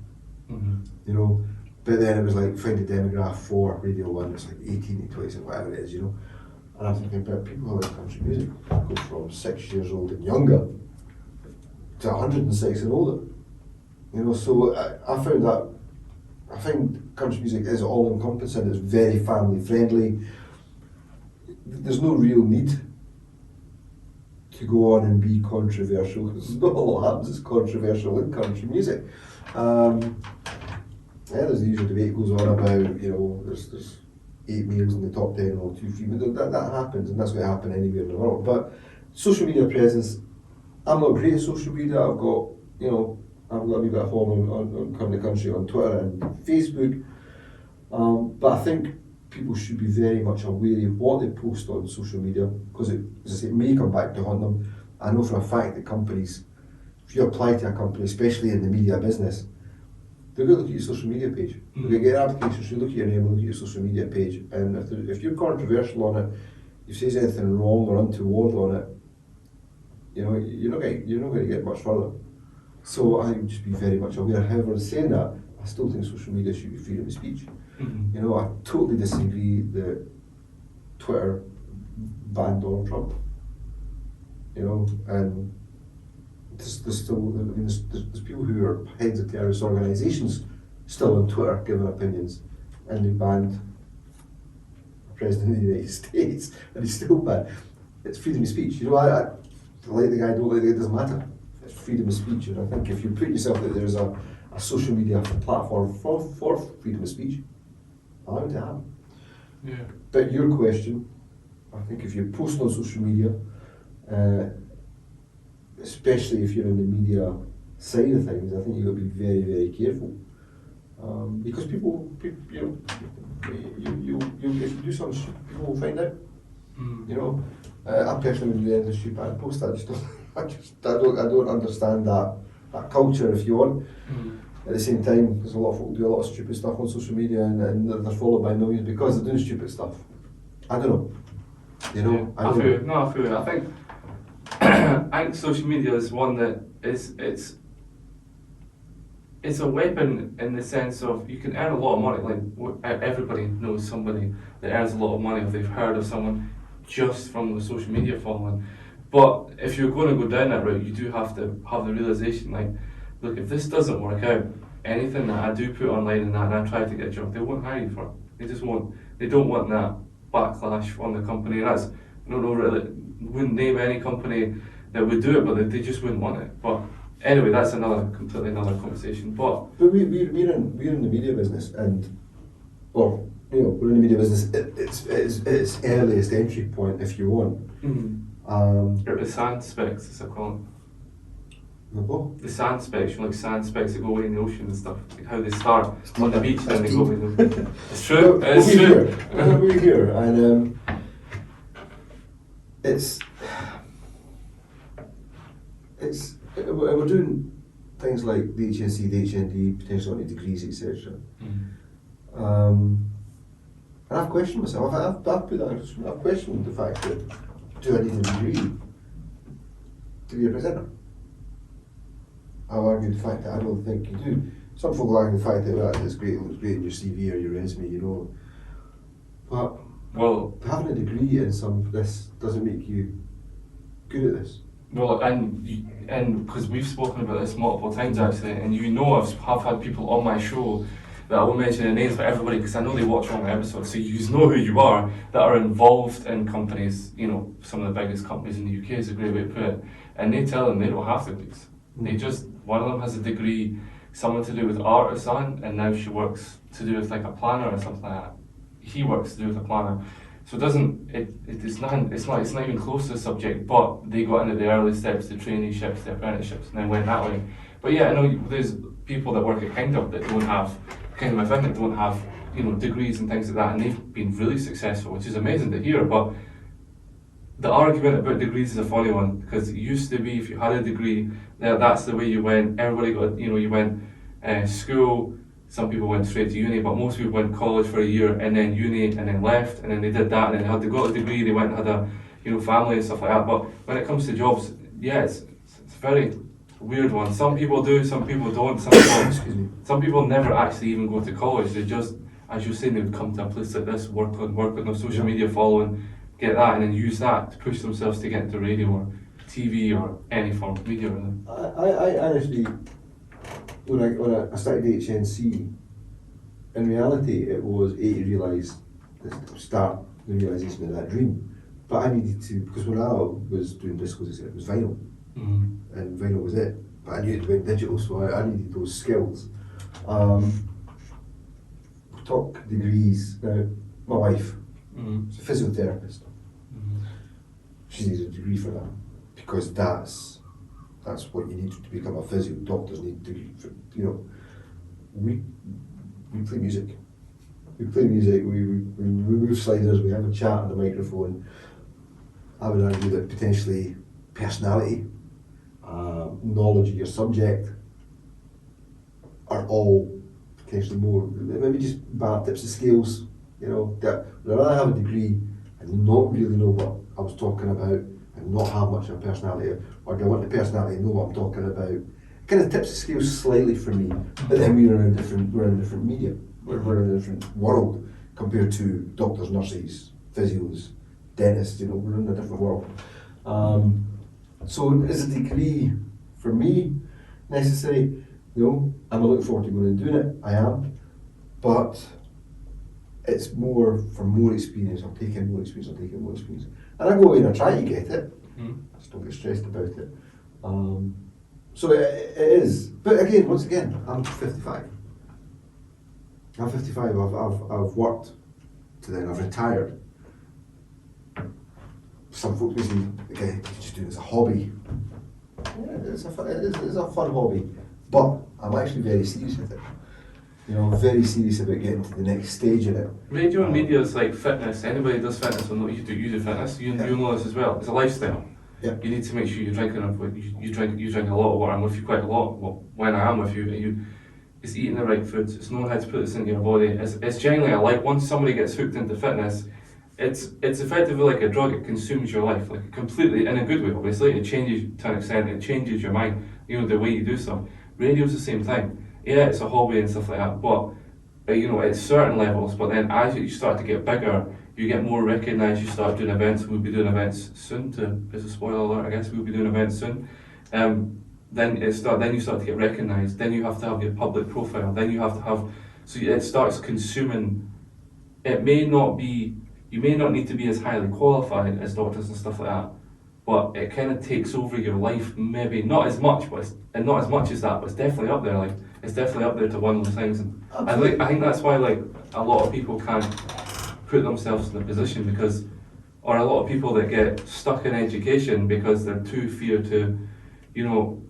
you know. But then it was like, find the demographic for Radio 1, it's like 18 to 20, whatever it is, you know. And I'm thinking, but people who like country music go from 6 years old and younger to 106 and older. You know, so I found that, I think country music is all encompassing, it's very family friendly. There's no real need to go on and be controversial, because not a lot happens that's controversial in country music. Yeah, there's the usual debate goes on about, you know, there's 8 males in the top 10 or 2 females. That happens, and that's going to happen anywhere in the world. But social media presence, I'm not great at social media. I've got a wee bit of following on Current Country on Twitter and Facebook. But I think people should be very much aware of what they post on social media, because it, as I say, it may come back to haunt them. I know for a fact that companies, if you apply to a company, especially in the media business, they're going to look at your social media page. They're going to get applications, you look at your name, look at your social media page, and if you're controversial on it, if you say anything wrong or untoward on it, you know, you're not going to get much further. So I would just be very much aware. However, in saying that, I still think social media should be freedom of speech. You know, I totally disagree that Twitter banned Donald Trump. You know, and there's still, I mean, there's people who are heads of terrorist organisations still on Twitter giving opinions, and they banned the President of the United States, and he's still banned. It's freedom of speech. You know, I like the guy, don't like the guy, it doesn't matter. It's freedom of speech, and I think if you put yourself that there's a social media platform for freedom of speech, allow it to happen. yeah. But your question, I think if you post on social media, especially if you're in the media side of things, I think you've got to be very, very careful. Because people, you know, if you do something stupid, people will find out. You know, I personally wouldn't do anything stupid. I'd post that. I don't understand that culture, if you want. At the same time, there's a lot of people do a lot of stupid stuff on social media, and they're followed by millions because they're doing stupid stuff. I don't know. You know, Yeah, I feel you. I feel you. I think I think social media is one that it's a weapon in the sense of you can earn a lot of money. Like everybody knows somebody that earns a lot of money if they've heard of someone just from the social media following. But if you're going to go down that route, you do have to have the realization, like, look, if this doesn't work out, anything that I do put online and I try to get a job, they won't hire you for it. They just won't. They don't want that backlash on the company. And that's, I don't know, really, wouldn't name any company that would do it, but they just wouldn't want it. But anyway, that's completely another conversation. But we're in the media business, and well, you know, we're in the media business. It's earliest entry point, if you want. It was science specs, as I call it. What? The sand specks, you know, like sand specks that go away in the ocean and stuff. Like how they start on the beach and then That's they go deep. away. It's true. It's We're true. here. We're here, and we're doing things like the HNC, the HND, potentially on the degrees, etc. And I've questioned myself. I've put that. I've questioned the fact that do I need a degree to be a presenter? I've argued the fact that I don't think you do. Some people argue the fact that well, it's great, it looks great in your CV or your resume, you know. But Well, having a degree in some of this doesn't make you good at this. well, and because we've spoken about this multiple times actually, and you know I've had people on my show that I won't mention their names for everybody because I know they watch all my episodes, so you know who you are, that are involved in companies, you know, some of the biggest companies in the UK is a great way to put it, and they tell them they don't have degrees. They just, one of them has a degree, something to do with art or something, and now she works to do with like a planner or something like that. He works to do with a planner. So it doesn't, it's not even close to the subject, but they got into the early steps, the traineeships, the apprenticeships, and then went that way. But yeah, I know there's people that work at Kind of that don't have, Kind of FM that don't have, you know, degrees and things like that, and they've been really successful, which is amazing to hear. But the argument about degrees is a funny one, because it used to be if you had a degree, that's the way you went. Everybody got, you know, you went school. Some people went straight to uni, but most people went college for a year and then uni and then left, and then they did that and then they got a degree, they went and had a, you know, family and stuff like that. But when it comes to jobs, yeah, it's a very weird one. Some people do, some people don't. Excuse me. Some people never actually even go to college. They just, as you're saying, they would come to a place like this, work on their social media following, get that, and then use that to push themselves to get into radio or TV or any form of media. Really. I honestly, when I started HNC, in reality it was to realise, start the realisation of that dream. But I needed to, because when I was doing discos, it was vinyl, and vinyl was it. But I knew it went digital, so I needed those skills. Talk degrees. Now, my wife is a physiotherapist. She needs a degree for that, because that's what you need to become a physio. Doctors need a degree for, you know. We play music. We move sliders, we have a chat on the microphone. I would argue that potentially personality, knowledge of your subject are all potentially more, maybe just bad tips and skills, you know. That when I have a degree and not really know what I was talking about and not have much of a personality, or do I want the personality and know what I'm talking about? Kind of tips and skills slightly for me, but then we're in a different medium. We're in a different world compared to doctors, nurses, physios, dentists, you know, we're in a different world. So is a degree for me necessary? No, I'm looking forward to going and doing it, I am, but it's more for more experience. I'm taking more experience. And I go away and I try to get it, I just don't get stressed about it. So it is, but again, once again, I'm 55. I'm 55, I've worked to then, I've retired. Some folks may say, okay, you just do it as a hobby. Yeah, it's a fun hobby, but I'm actually very serious with it. You know, I'm very serious about getting to the next stage in it. Radio and media is like fitness. Anybody who does fitness will know you do fitness. You know this as well. It's a lifestyle. Yeah. You need to make sure you're drinking enough. You drink a lot of water. I'm with you quite a lot. Well, when I am with you, it's eating the right foods. It's knowing how to put this into your body. It's genuinely like once somebody gets hooked into fitness, it's effectively like a drug. It consumes your life, like completely, in a good way. Obviously, it changes to an extent. It changes your mind. You know, the way you do stuff. Radio's the same thing. Yeah, it's a hobby and stuff like that, but you know, at certain levels. But then as you start to get bigger, you get more recognised. You start doing events. We'll be doing events soon. As a spoiler alert, I guess we'll be doing events soon. Then you start to get recognised. Then you have to have your public profile. Then you have to have. So it starts consuming. It may not be. You may not need to be as highly qualified as doctors and stuff like that, but it kind of takes over your life. Maybe not as much, and not as much as that, but it's definitely up there. Like it's definitely up there to one of those things. And I think that's why like a lot of people can't put themselves in a position because, or a lot of people that get stuck in education because they're too feared to, you know,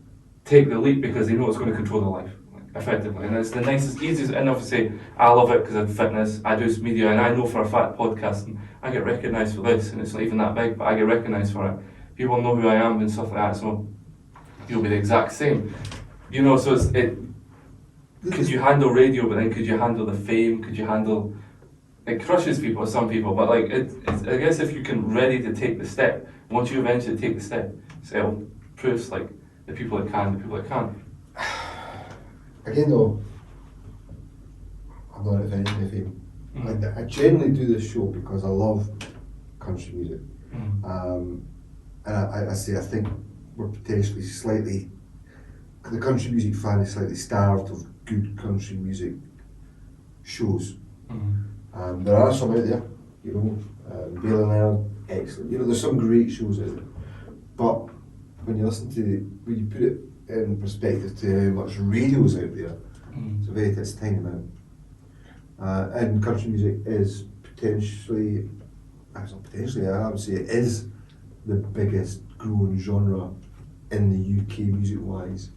take the leap because they know it's going to control their life, like, effectively. And it's the nicest, easiest, and obviously I love it because I'm fitness, I do media, and I know for a fact podcasting, I get recognised for this, and it's not even that big, but I get recognised for it. People know who I am and stuff like that, so you'll be the exact same. You know, so could you handle radio, but then could you handle the fame, could you handle, it crushes people, some people, but like, it's, I guess if you can ready to take the step, once you eventually take the step, sell proofs like the people that can, the people that can't. Again though, I'm not offending the fame. I generally do this show because I love country music. And I say I think we're potentially slightly, the country music fan is slightly starved of good country music shows. There are some out there, you know, Bale and Ireland, excellent. You know, there's some great shows out there. But when you listen to, when you put it in perspective to how much radio's out there, it's a tiny amount. And country music is potentially, I would say it is the biggest growing genre in the UK music-wise.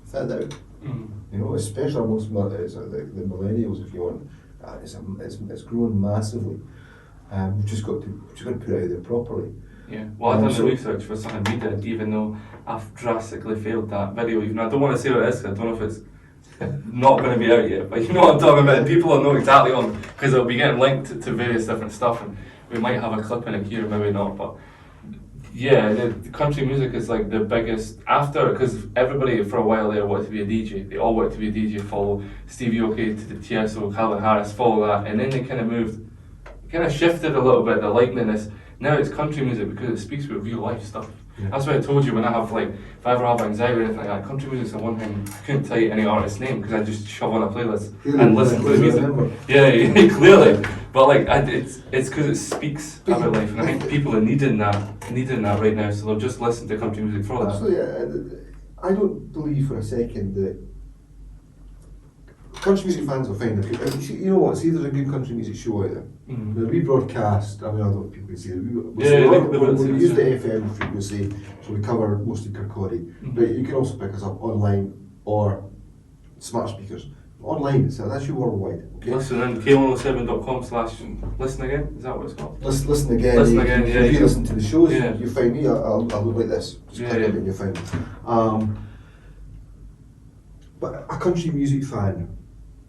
Without doubt. You know, especially amongst the millennials, if you want. It's grown massively. We've just got to put it out there properly. Yeah, well, I've done the research for something we did, even though I've drastically failed that video. Even I don't want to say what it is, 'cause I don't know if it's not going to be out yet, but you know what I'm talking about. People will know exactly on, because it'll be getting linked to various different stuff, and we might have a clip in it here, maybe not, but yeah, the country music is like the biggest, after, because everybody for a while there wanted to be a DJ. They all wanted to be a DJ, follow Stevie Aoki to the TSO, Calvin Harris, follow that, and then they kind of moved, kind of shifted a little bit, the likeliness. Now it's country music because it speaks with real life stuff. Yeah. That's why I told you when I have like, if I ever have anxiety or anything like that, country music's the one thing, I couldn't tell you any artist's name because I just shove on a playlist and listen to the music. Yeah, clearly. But like, it's because it speaks about life, and I think people are needing that right now, so they'll just listen to country music for that. Absolutely. I don't believe for a second that country music fans will find it. You know what? See, there's a good country music show out there. The rebroadcast. I mean, I don't know if people can see it. We use the FM frequency, so we cover mostly Kirkcaldy. But you can also pick us up online or smart speakers. Online, so that's you worldwide. Okay. Listen in k107.com/listen again. Is that what it's called? Listen again. Listen again. If you listen to the shows, yeah. you find me. I'll look like this. Just click it and you find me. But a country music fan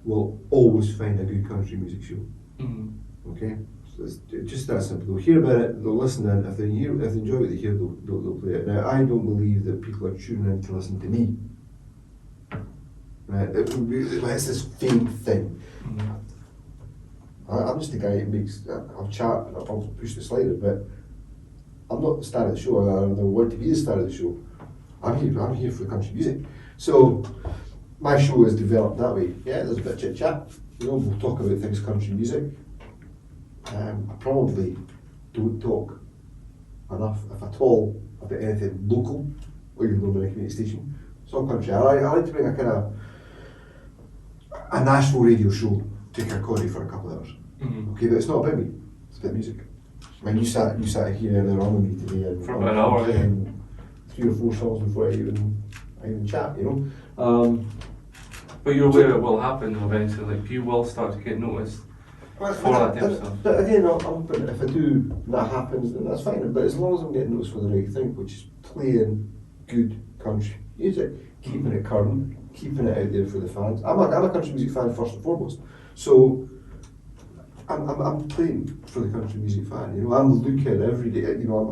will always find a good country music show. Okay, so it's just that simple. They'll hear about it, they'll listen in. If they enjoy what they hear, they'll play it. Now, I don't believe that people are tuning in to listen to me. Right, it's this fame thing. I'm just the guy who makes. I'll chat and I'll push the slider, but I'm not the star of the show. I don't want to be the star of the show. I'm here for the country music. So my show is developed that way. Yeah, there's a bit of chit chat. You know, we'll talk about things country music. I probably don't talk enough, if at all, about anything local, or even though we're in a community station. It's all country. I like to bring a kind of a national radio show to Kirkcaldy for a couple of hours. Okay, but it's not about me. It's about music. I mean, you sat here earlier on with me today and for about an hour, playing 3 or 4 songs before I even chat. You know. But you're aware it will happen eventually. Like you will start to get noticed for that type of stuff. But again, if I do, that happens, then that's fine. But as long as I'm getting noticed for the right thing, which is playing good country music, keeping it current, keeping it out there for the fans. I'm a country music fan first and foremost. So I'm playing for the country music fan. You know, I'm looking every day. You know,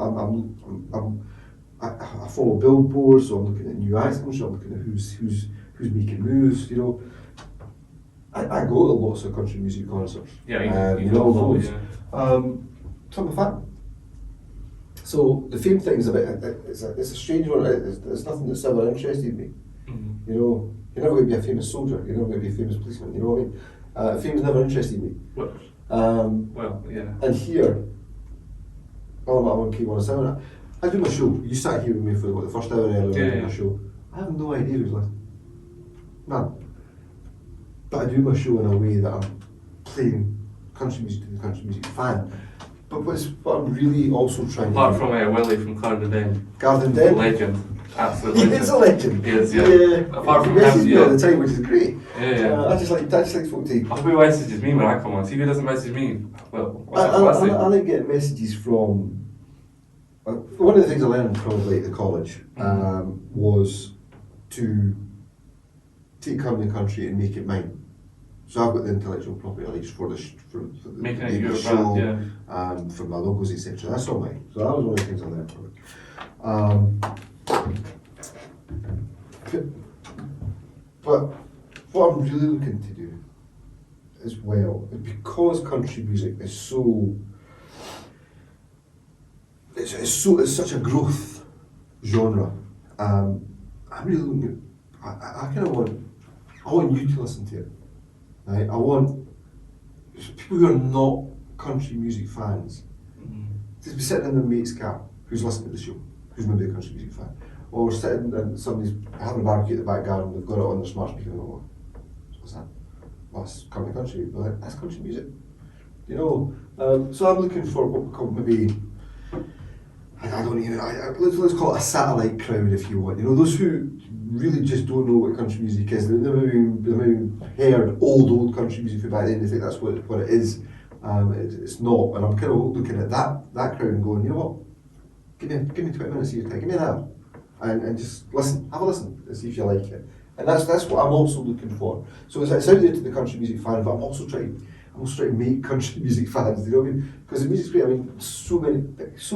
I follow billboards, so I'm looking at new items, so I'm looking at who's making moves. You know, I go to lots of country music concerts. Yeah, you know those. Yeah. So I'm a fan. So the fame thing is it's a strange one. It's nothing that's ever interested me. You know, you're never going to be a famous soldier. You're never going to be a famous policeman. You know what I mean? Fame's never interested me. Well, yeah. And here, I'm on K107. I do my show. You sat here with me for the first hour earlier of my show. I have no idea who's listening. None. But I do my show in a way that I'm playing country music to the country music fan. But what I'm really also trying apart to from Willie from Garden Den. Garden Den? Legend. Absolute He legend. is a legend. He is, yeah. Apart from he messages him, me yeah. all the time, which is great. Yeah. I just like folk to. Who messages me when I come on? See who doesn't message me? Well, what's I up, blessing? like getting messages from. One of the things I learned probably at the college was to take company country and make it mine. So I've got the intellectual property rights for the Making it the your show, brand, for my logos, etc. That's all mine. So that was one of the things I learned from it. But what I'm really looking to do as well, because country music is it's such a growth genre. I'm really looking at. I want you to listen to it. Right? I want people who are not country music fans to be sitting in their mate's car who's listening to the show, who's maybe a country music fan, or sitting and somebody's having a barbecue at the back garden, they've got it on their smart speaker and go, what's that? Well, that's country. But that's country music. You know, so I'm looking for what we call maybe, let's call it a satellite crowd if you want. You know, those who really just don't know what country music is. They've maybe heard old country music from back then. They think that's what it is. It's not. And I'm kind of looking at that crowd and going, you know what? Give me 20 minutes of your time. Give me an hour, and just listen. Have a listen and see if you like it. And that's what I'm also looking for. So it's out there to the country music fan, but I'm also trying to make country music fans. You know what I mean? Because the music's great. I mean, so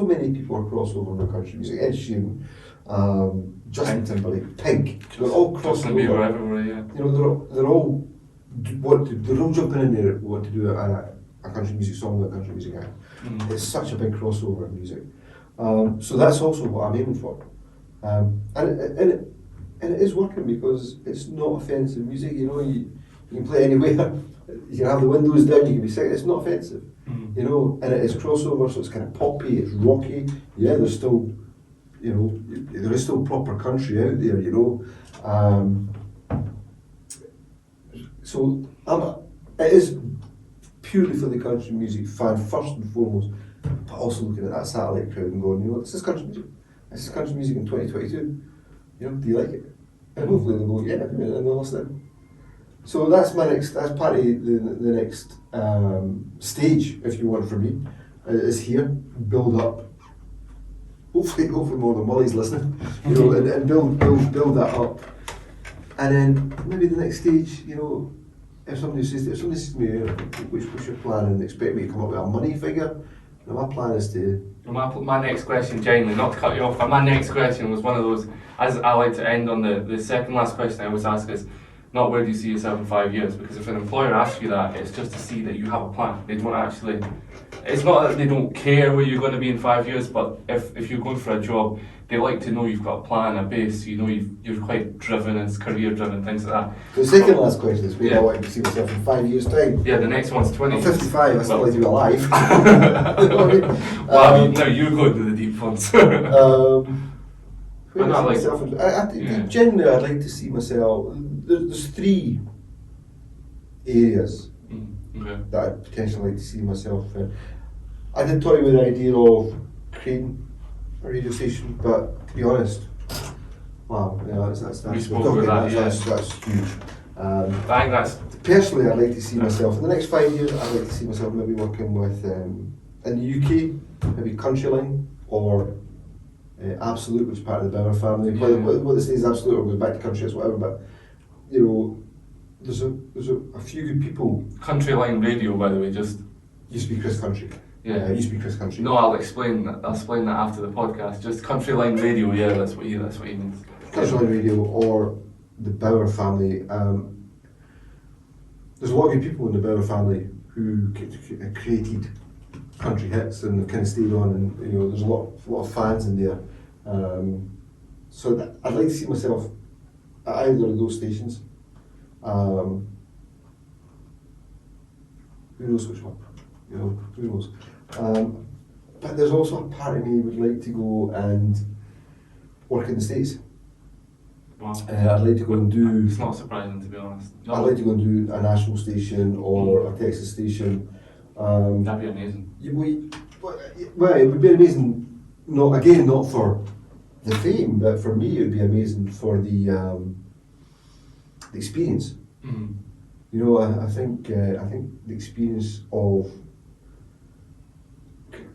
many people are crossover with country music. Ed Sheeran, Justin Timberlake, Pink. They're all crossing over. Everywhere, yeah. You know, they're all jumping in there want to do a country music song with a country music act. It's such a big crossover in music. So that's also what I'm aiming for. And it is working because it's not offensive music. You know, you can play anywhere. You can have the windows down. You can be singing. It's not offensive. You know, and it is crossover, so it's kind of poppy. It's rocky. Yeah, there's still, you know, there is still proper country out there. You know, so it is purely for the country music fan first and foremost, but also looking at that satellite crowd and going, you know, this is country music. This is country music in 2022. You know, do you like it? And hopefully they'll go, yeah, and they'll listen. So that's part of the next stage, if you want, for me, is here, build up. Hopefully more than Molly's listening, you know, and build that up. And then maybe the next stage, you know, if somebody says to me, what's your plan, and expect me to come up with a money figure, and my plan is to. My next question, genuinely, not to cut you off, but my next question was one of those, as I like to end on the second last question I always ask is, not where do you see yourself in 5 years, because if an employer asks you that, it's just to see that you have a plan. They don't actually, it's not that they don't care where you're going to be in 5 years, but if you're going for a job, they like to know you've got a plan, a base, you know you're quite driven, and it's career driven, things like that. The second last question is where I want to see myself in 5 years' time. Yeah, the next one's 20. I'm 55, I still like to be alive. You know what I mean? Wow, now you're going to the deep ones. Generally, I'd like to see myself. There's 3 areas that I'd potentially like to see myself in. I did toy with the idea of creating a radio station, but to be honest, wow, you know, that's huge. I think that's. Personally, I'd like to see myself in the next 5 years. I'd like to see myself maybe working with in the UK, maybe Countryline or Absolute, which is part of the Bauer family. Yeah. What they say is Absolute or goes back to Country, it's whatever. But you know, there's a few good people. Countryline Radio, by the way, just used to be Chris Country. Yeah, used to be Chris Country. No, I'll explain that after the podcast. Just Countryline Radio, yeah, that's what he means. Countryline Radio or the Bauer family. There's a lot of good people in the Bauer family who created country hits and kind of stayed on, and you know, there's a lot of fans in there. So I'd like to see myself at either of those stations. Who knows which one? You know, who knows? But there's also a part of me who would like to go and work in the States. Wow. I'd like to go and do. It's not surprising, to be honest. I'd like to go and do a national station or a Texas station. That'd be amazing. Well, it would be amazing. Not for the fame, but for me it would be amazing for the experience. Mm. You know, I think the experience of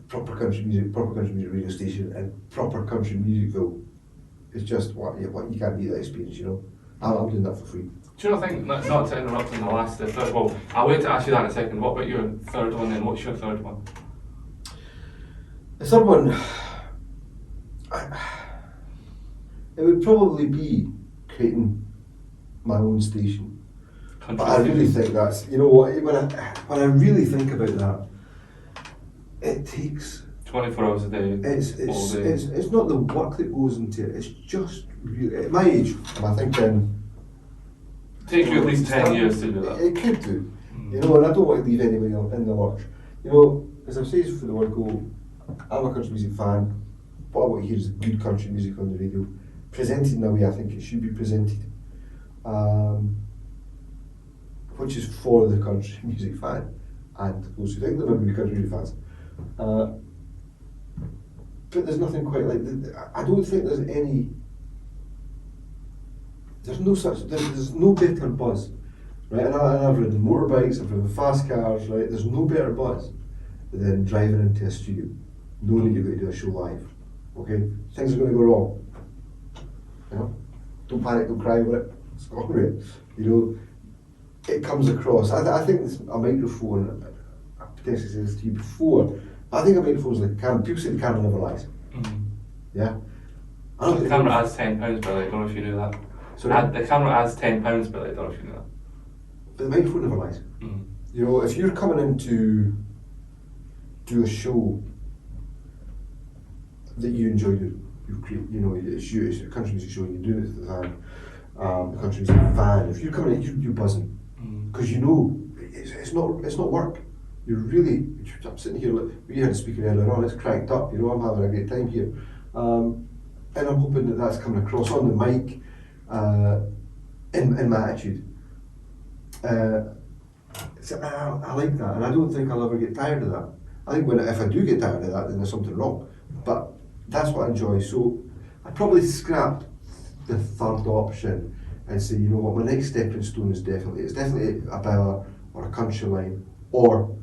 proper country music radio station, and proper country musicville is just what you can't beat that experience. You know, I'm doing that for free. Do you not think, not to interrupt on the last, the third, well, I'll wait to ask you that in a second. What about your third one then? What's your third one? The third one, it would probably be creating my own station. Country But I really station. think that's, you know what, when I really think about that, it takes, 24 hours a day, all day. it's not the work that goes into it, it's just really, at my age, am I thinking, Take you at least 10 years to do that. it could do, you know, and I don't want to leave anybody in the lurch. You know, as I've said for the word go, I'm a country music fan. What I want to hear is good country music on the radio, presented in the way I think it should be presented, which is for the country music fan and those who think they're maybe country music fans. But there's nothing quite like I don't think there's any. There's no better buzz, right? And I've ridden motorbikes, I've ridden fast cars, right? There's no better buzz than driving into a studio, knowing that you're going to do a show live. Okay, things are going to go wrong. You know, don't panic, don't cry over it. It's all right. You know, it comes across. I think a microphone. I potentially said this to you before. I think a microphone is like a camera. People say the camera never lies. Mm. Yeah. I don't The think camera adds £10, Billy. I don't know if you knew that. The camera adds £10, Billy. I don't know if you knew that. But the microphone never lies. Mm. You know, if you're coming in to do a show that you enjoy, you create. You know, it's a country music show, and you're doing it to the country music fan. If you're coming in, you're buzzing because you know it's not work. You're really. I'm sitting here. We had a speaker earlier on. It's cranked up. You know, I'm having a great time here, and I'm hoping that that's coming across on the mic, in my attitude. So I like that, and I don't think I'll ever get tired of that. I think if I do get tired of that, then there's something wrong. But that's what I enjoy. So I probably scrap the third option and say, you know what, my next stepping stone is definitely a Bella or a country line or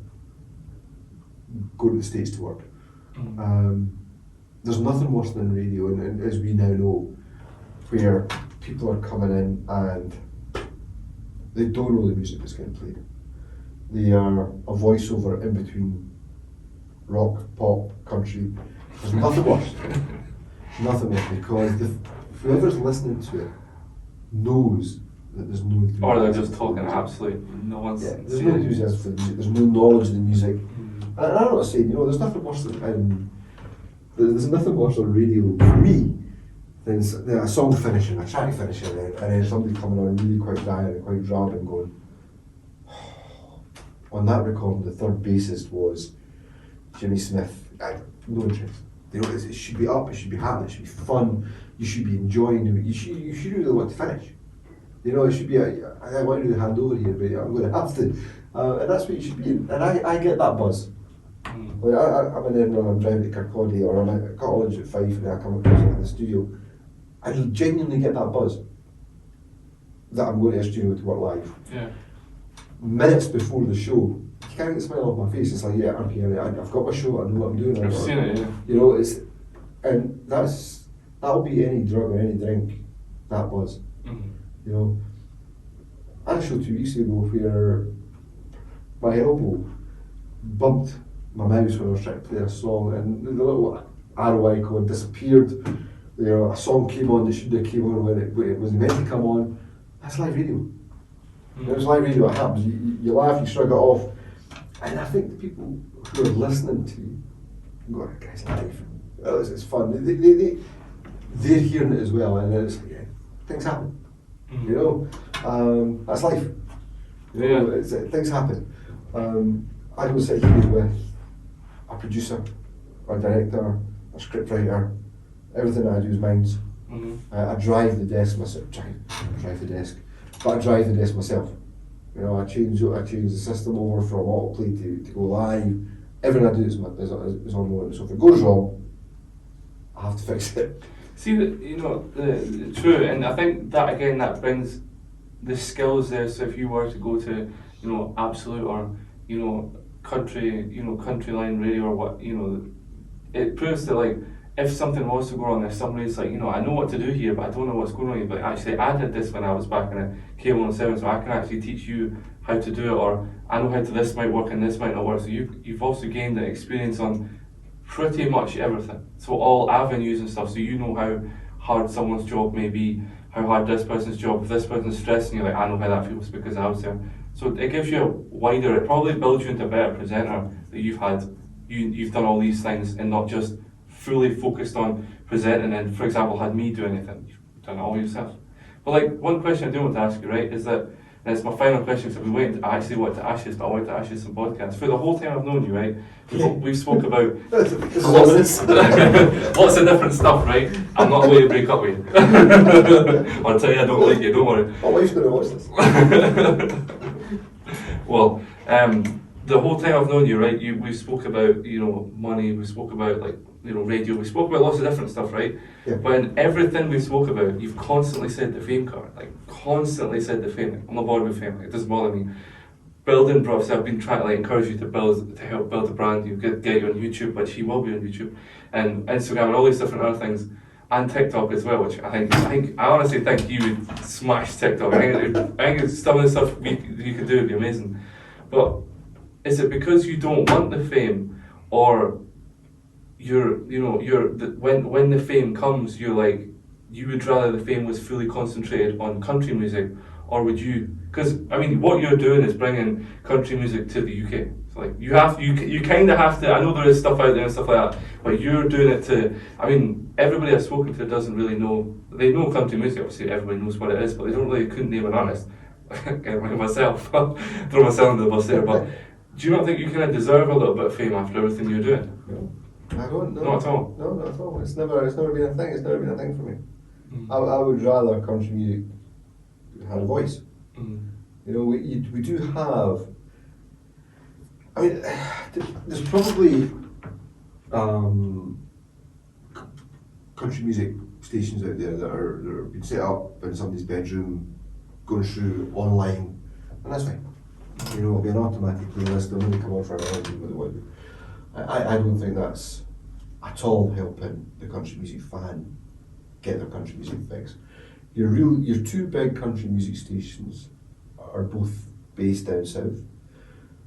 go to the States to work. There's nothing worse than radio, and as we now know, where people are coming in and they don't know the music that's getting played. They are a voiceover in between rock, pop, country. There's nothing worse. Nothing worse, because whoever's listening to it knows that there's no enthusiasm. Or they're just talking absolute nonsense. Yeah, there's no enthusiasm for the music, there's no knowledge of the music. And I'm not saying, you know, there's nothing worse than there's nothing worse on radio for me than a song finishing, a track finishing, and then somebody coming on really quite dire and quite drab and going, on that recording, the third bassist was Jimmy Smith. No interest. You know, it should be up, it should be happening, it should be fun, you should be enjoying it, you should really want to finish. You know, it should be, I want you to hand over here, but I'm going to have to. And that's what you should be in. And I get that buzz. Like I'm in Edinburgh, I'm driving to Kirkcaldy, or I'm at college at 5 and I come across into the studio. I genuinely get that buzz that I'm going to a studio to work live. Yeah. Minutes before the show, you can't get a smile off my face. It's like, yeah, I'm here, I've got my show, I know what I'm doing. I've seen it, yeah. You know, and that'll be any drug or any drink, that buzz. Mm-hmm. You know, I had a show 2 weeks ago where my elbow bumped my mouse when I was trying to play a song, and the little arrow icon disappeared. You know, a song came on that shouldn't have came on when it was meant to come on. That's live radio. Mm-hmm. It was live radio. It happens. You laugh, you shrug it off, and I think the people who are listening to you go, "Guys, live. Oh, it's fun." They're hearing it as well, and it's like, yeah, things happen. Mm-hmm. You know, that's life. You know, things happen. I don't sit here with a producer, a director, a scriptwriter. Everything I do is mine. Mm-hmm. I drive the desk myself. Drive the desk, but I drive the desk myself. You know, I change the system over from autoplay to go live. Everything I do is on my own. So if it goes wrong, I have to fix it. See that true, and I think that again that brings the skills there. So if you were to go to Absolute or country line radio or what it proves that like if something was to go wrong, if somebody's like I know what to do here, but I don't know what's going on here. But actually, I did this when I was back in a K107, so I can actually teach you how to do it, or I know how to this might work and this might not work. So you've also gained the experience on pretty much everything. So all avenues and stuff. So you know how hard someone's job may be, how hard this person's job. If this person's stressing you, like I know how that feels because I was there. So it gives you a wider. It probably builds you into a better presenter that you've done all these things and not just fully focused on presenting and, for example, had me do anything. You've done it all yourself. But like one question I do want to ask you, right, is that, and it's my final question, so I actually wanted to ask you this, but I wanted to ask you some podcasts. For the whole time I've known you, right, we've spoke about lots of different stuff, right? I'm not going to break up with you. I'll tell you I don't like you, don't worry. My wife's going to watch this. Well, the whole time I've known you, right, we spoke about, money, we spoke about, like, radio, we spoke about lots of different stuff, right? Yeah. But in everything we spoke about, you've constantly said the fame card, like, constantly said the fame. Like, I'm not bothered with fame, like, it doesn't bother me. Building, bro, so I've been trying to, like, encourage you to help build a brand, get you on YouTube, which he will be on YouTube, and Instagram, and all these different other things. And TikTok as well, which I honestly think you would smash TikTok. I think some of the stuff you could do would be amazing. But is it because you don't want the fame, or when the fame comes, you're like, you would rather the fame was fully concentrated on country music, or would you? Because I mean, what you're doing is bringing country music to the UK. So like you kind of have to. I know there is stuff out there and stuff like that, but you're doing it to. I mean, everybody I've spoken to doesn't really know. They know country music. Obviously, everybody knows what it is, but they couldn't name an artist. Like myself, throw myself under the bus there. But do you not think you kind of deserve a little bit of fame after everything you're doing? No, I don't. No. Not at all. No, not at all. It's never been a thing. It's never been a thing for me. I would rather country music had a voice. We do have. I mean, there's probably country music stations out there that are being set up in somebody's bedroom, going through online, and that's fine. It'll be an automatic playlist. They'll only come on for an hour. What they want. I don't think that's at all helping the country music fan get their country music fix. Your two big country music stations are both based down south,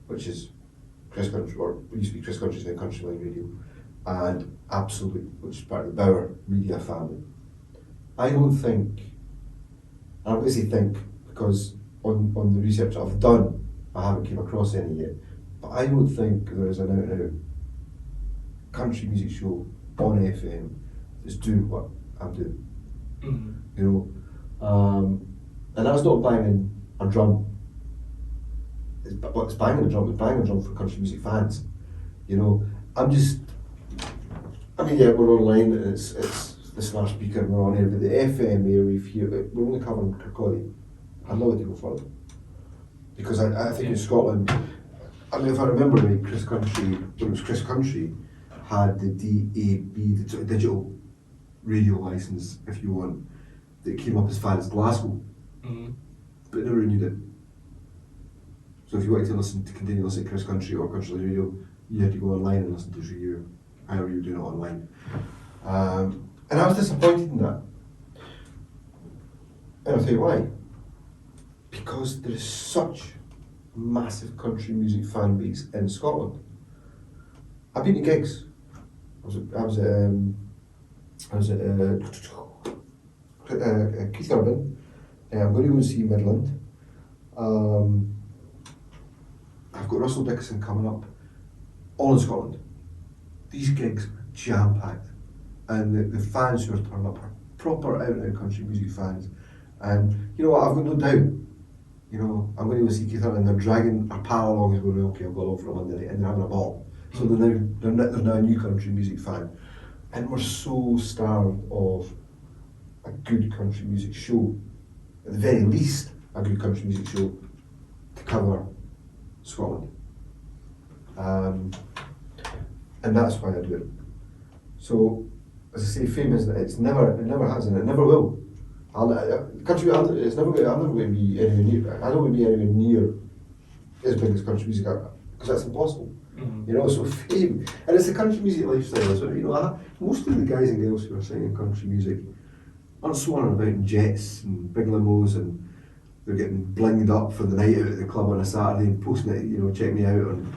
which is Chris Country, or it used to be Chris Country's then Country Line Radio, and Absolute, which is part of the Bauer media family. I don't think, and I'm going to say think, because on the research I've done, I haven't came across any yet, but I don't think there is an out-and-out country music show on FM that's doing what I'm doing. And that's not banging a drum. It's banging a drum. It's banging a drum for country music fans. We're online. It's the smart speaker. And we're on air, but the FM airwave here, we're only covering Kirkcaldy. I'd love it to go further, because I think in Scotland, I mean, if I remember right, Chris Country had the DAB, the sort of digital radio license, if you want, that came up as far as Glasgow, but it never renewed it. So if you wanted to continue listening to Chris Country or Country Radio, you had to go online and listen to his radio, however you're doing it online. And I was disappointed in that. And I'll tell you why. Because there is such massive country music fan base in Scotland. I've been to gigs. I was at Keith Urban. I'm going to go and see Midland. I've got Russell Dickinson coming up, all in Scotland. These gigs are jam-packed, and the fans who are turning up are proper out-and-out country music fans. And you know what, I've got no doubt, I'm going to go see Keith Urban, and they're dragging a pal along who's going, okay, I'll go along for a Monday night, and they're having a ball. So they're now a new country music fan. And we're so starved of a good country music show, at the very least, a good country music show to cover Scotland. And that's why I do it. So as I say, fame is, it never has, and it never will. Country, it's never going. I'm never going to be anywhere near. I don't want to be anywhere near as big as country music, because that's impossible. Mm-hmm. You know, so fame, and it's a country music lifestyle as well. You know, most of the guys and girls who are singing country music aren't swanning about in jets and big limos, and they're getting blinged up for the night out at the club on a Saturday and posting it. You know, check me out. And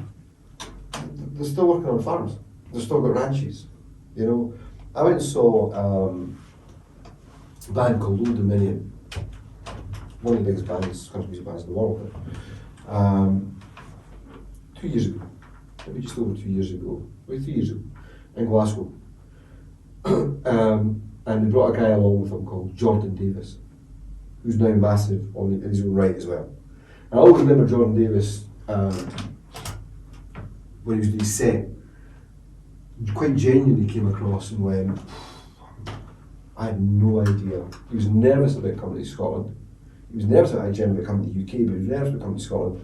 they're still working on farms. They've still got ranches. You know, I went and saw a band called Old Dominion, one of the biggest country music bands in the world. 2 years ago, maybe just over 2 years ago, maybe 3 years ago, in Glasgow. And they brought a guy along with them called Jordan Davis, who's now massive in his own right as well. And I always remember Jordan Davis, when he was doing his set, quite genuinely came across and went, I had no idea. He was nervous about coming to Scotland. He was nervous about coming to the UK, but he was nervous about coming to Scotland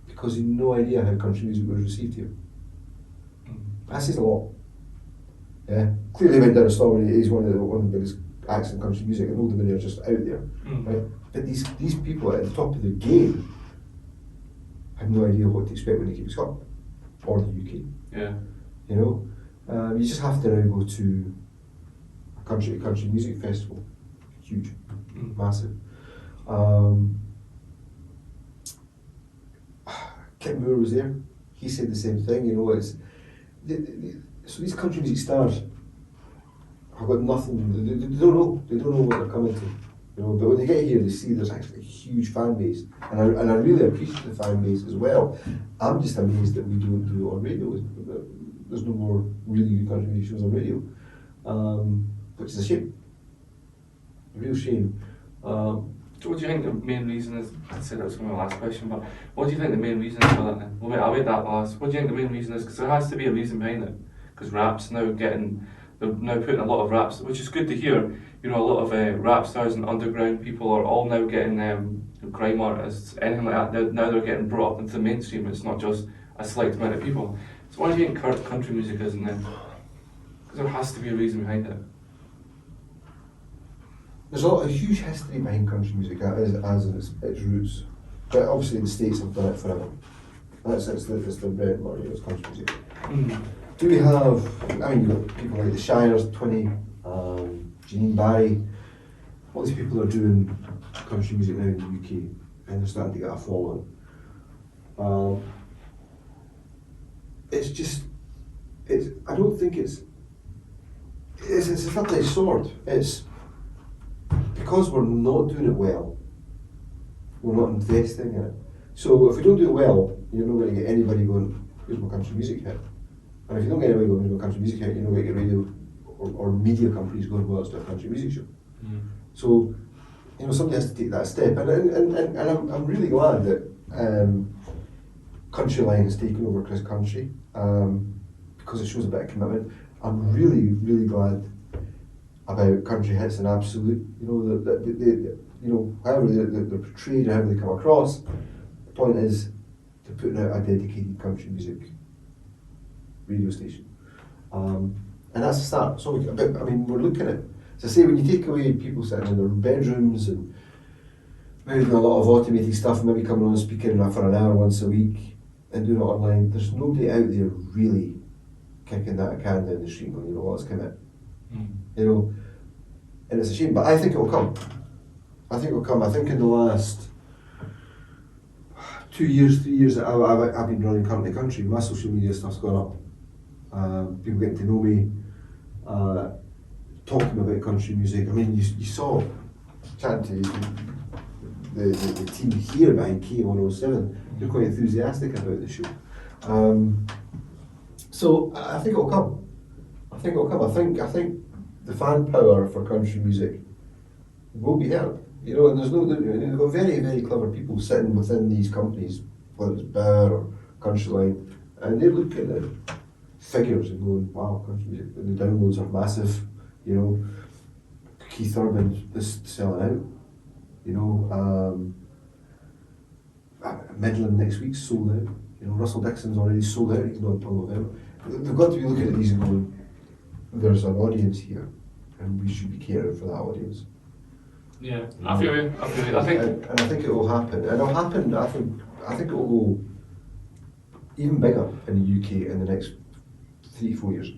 because he had no idea how country music was received here. That says a lot. Yeah, clearly went down a story. He's one of the biggest acts in country music, and Old Dominion are just out there, right? But these people at the top of the game had no idea what to expect when they came to Scotland or the UK. Yeah, you know, you just have to now go to a country music festival, huge, massive. Kit Moore was there. He said the same thing. You know, it's so these country music stars have got nothing. They don't know. They don't know what they're coming to. You know, but when they get here, they see there's actually a huge fan base, and I really appreciate the fan base as well. I'm just amazed that we don't do it on radio. There's no more really good country music shows on radio, which is a shame. A real shame. So what do you think the main reason is? I said that was going to be my last question, but what do you think the main reason is for that then? I'll wait that last. What do you think the main reason is? Because there has to be a reason behind it. Because rap's now they're now putting a lot of raps, which is good to hear. You know, a lot of rap stars and underground people are all now getting grime artists, anything like that. Now they're getting brought up into the mainstream. It's not just a select amount of people. So what do you think country music is then? Because there has to be a reason behind it. There's a huge history behind country music as its roots, but obviously the States have done it forever. It's the bread and butter, it's country music. Do we have, I mean, you've got people like the Shires, Twinny, Janine Barry, all these people are doing country music now in the UK, and they're starting to get a following. I don't think it's a double-edged sword. It's because we're not doing it well, we're not investing in it. So if we don't do it well, you're not going to get anybody going, here's my country music hit. And if you don't get anybody going, here's my country music hit, you're not going to get radio or media companies going, well, let's do a country music show. So, you know, somebody has to take that step. And I'm really glad that Countryline has taken over Chris Country, because it shows a bit of commitment. I'm really, really glad about country hits and absolute. You know, they however they're portrayed, however they come across. The point is, they're putting out a dedicated country music radio station, and that's the start. So, we're looking at, as I say, when you take away people sitting in their bedrooms and maybe doing a lot of automated stuff, maybe coming on speaking for an hour once a week and doing it online, there's nobody out there really kicking that can down the street going, you know, let's commit. You know, and it's a shame, but I think it will come. I think in the last 2 years, 3 years that I've been running Currently Country, my social media stuff's gone up. People getting to know me, talking about country music. I mean, you saw, chatting to the team here behind K107, they're quite enthusiastic about the show. So I think it'll come. I think the fan power for country music will be heard. You know, and they've got very, very clever people sitting within these companies, whether it's Bear or Countryline, and they're looking at figures and going, wow, country music, and the downloads are massive. You know, Keith Urban is selling out. You know, Midland next week's sold out. You know, Russell Dixon's already sold out. He's not until November. They've got to be looking at these and going, there's an audience here. and we should be caring for that audience. Yeah, I feel you. I think, and I think it will happen. And it'll happen. I think it will go even bigger in the UK in the next 3-4 years.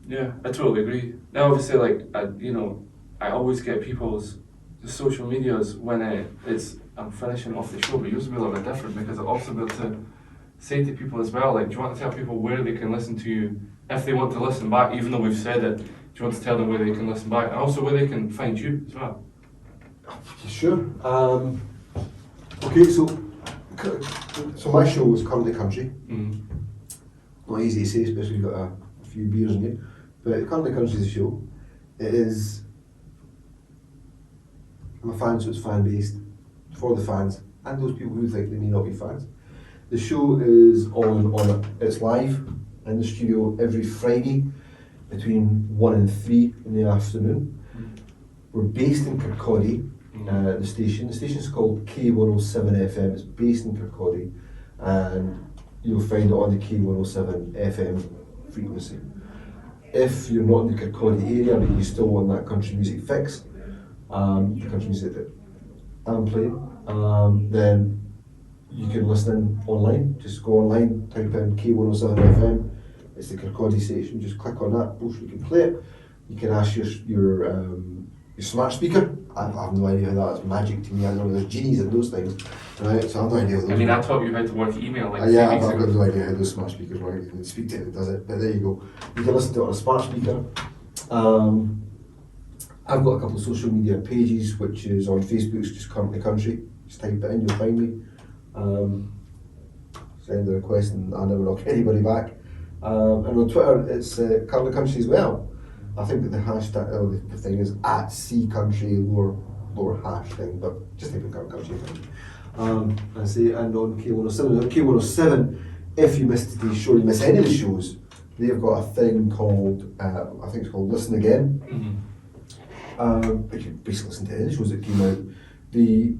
yeah, I totally agree. Now, obviously, like I always get people's social medias when I'm finishing off the show, but yours will be a little bit different because I'll also be able to say to people as well, like, do you want to tell people where they can listen to you if they want to listen back, even though we've said it? Do you want to tell them where they can listen back and also where they can find you as well? Sure. Okay, so my show is Currently Country. Not easy to say, especially if you've got a few beers in you. But Currently Country is a show. It is. I'm a fan, so it's fan based for the fans and those people who think they may not be fans. The show is it's live in the studio every Friday between 1 and 3 in the afternoon. We're based in Kirkcaldy, the station. The station's called K107 FM. It's based in Kirkcaldy, and you'll find it on the K107 FM frequency. If you're not in the Kirkcaldy area but you still want that country music fix, the country music that I'm playing, then you can listen in online. Just go online, type in K107 FM. It's the Kirkcaldy station. Just click on that. You can play it. You can ask your smart speaker. I have no idea how that's magic to me. I know there's genies in those things, right? So I have no idea. I mean, I taught you how to work email like yeah, 3 I've weeks got ago. no idea how those smart speakers work. You can speak to it, it does it. But there you go. You can listen to it on a smart speaker. I've got a couple of social media pages, which is on Facebook. It's just Currently Country. Just type it in, you'll find me. Send a request, and I never knock anybody back. And on Twitter, it's Currently Country as well. I think that the hashtag, the thing is @CCountry, lower hash thing, but just type in Currently Country. And on K107. K107, if you miss today's show, you miss any of the shows, they've got a thing called, I think it's called Listen Again. You can basically listen to any shows that came out. The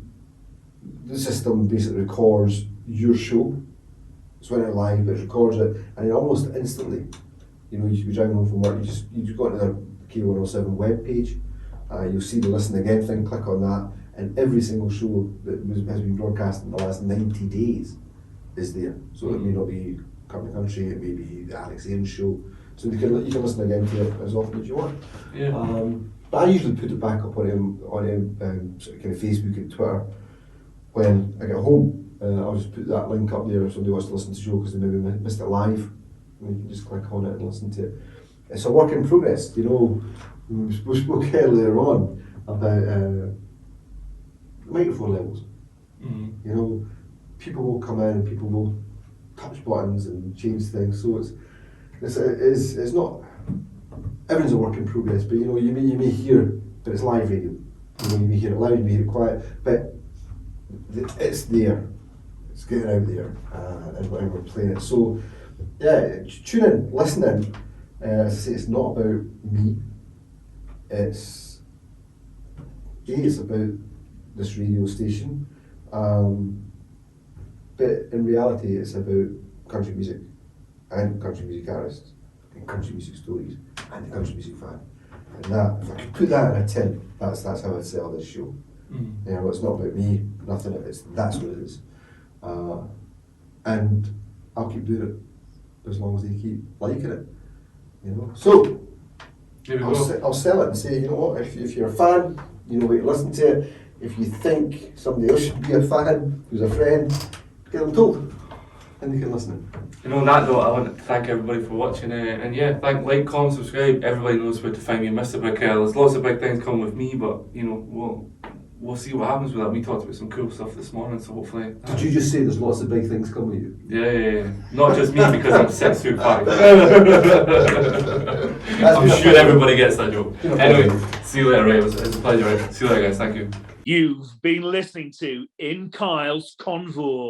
system basically records your show. It's when it's live, it records it, and it almost instantly, you should be driving home from work, you just go into the K107 webpage, you'll see the Listen Again thing, click on that, and every single show that has been broadcast in the last 90 days is there. So it may not be Currently Country, it may be the Alex Ains show, so you can listen again to it as often as you want. Yeah. But I usually put it back up on sort of kind of Facebook and Twitter when I get home. I'll just put that link up there if somebody wants to listen to the show because they maybe missed it live. And you can just click on it and listen to it. It's a work in progress. We spoke earlier on about microphone levels. People will come in and people will touch buttons and change things. So it's not. Everything's a work in progress, but you may hear, but it's live radio. You may hear it loud, you may hear it quiet, but it's there. It's getting out there, and we're playing it. So, yeah, tune in, listen in. As I say, it's not about me. It's about this radio station, but in reality, it's about country music and country music artists and country music stories and the country music fan. And that, if I could put that in a tin, that's how I'd sell this show. It's not about me, nothing. That's what it is. And I'll keep doing it as long as they keep liking it. So I'll sell it and say, if you're a fan, you know where to listen to it. If you think somebody else should be a fan, who's a friend, get them told, and they can listen. On that note, I want to thank everybody for watching, and yeah, like, comment, subscribe. Everybody knows where to find me, Mr. Big Kyle. There's lots of big things coming with me, but we'll see what happens with that. We talked about some cool stuff this morning, so hopefully. Did you just say there's lots of big things coming with you? Yeah. Not just me because I'm 6'5". I'm sure everybody gets that joke. Anyway, see you later, Ray. It was a pleasure, Ray. See you later, guys. Thank you. You've been listening to Inkylesconvo.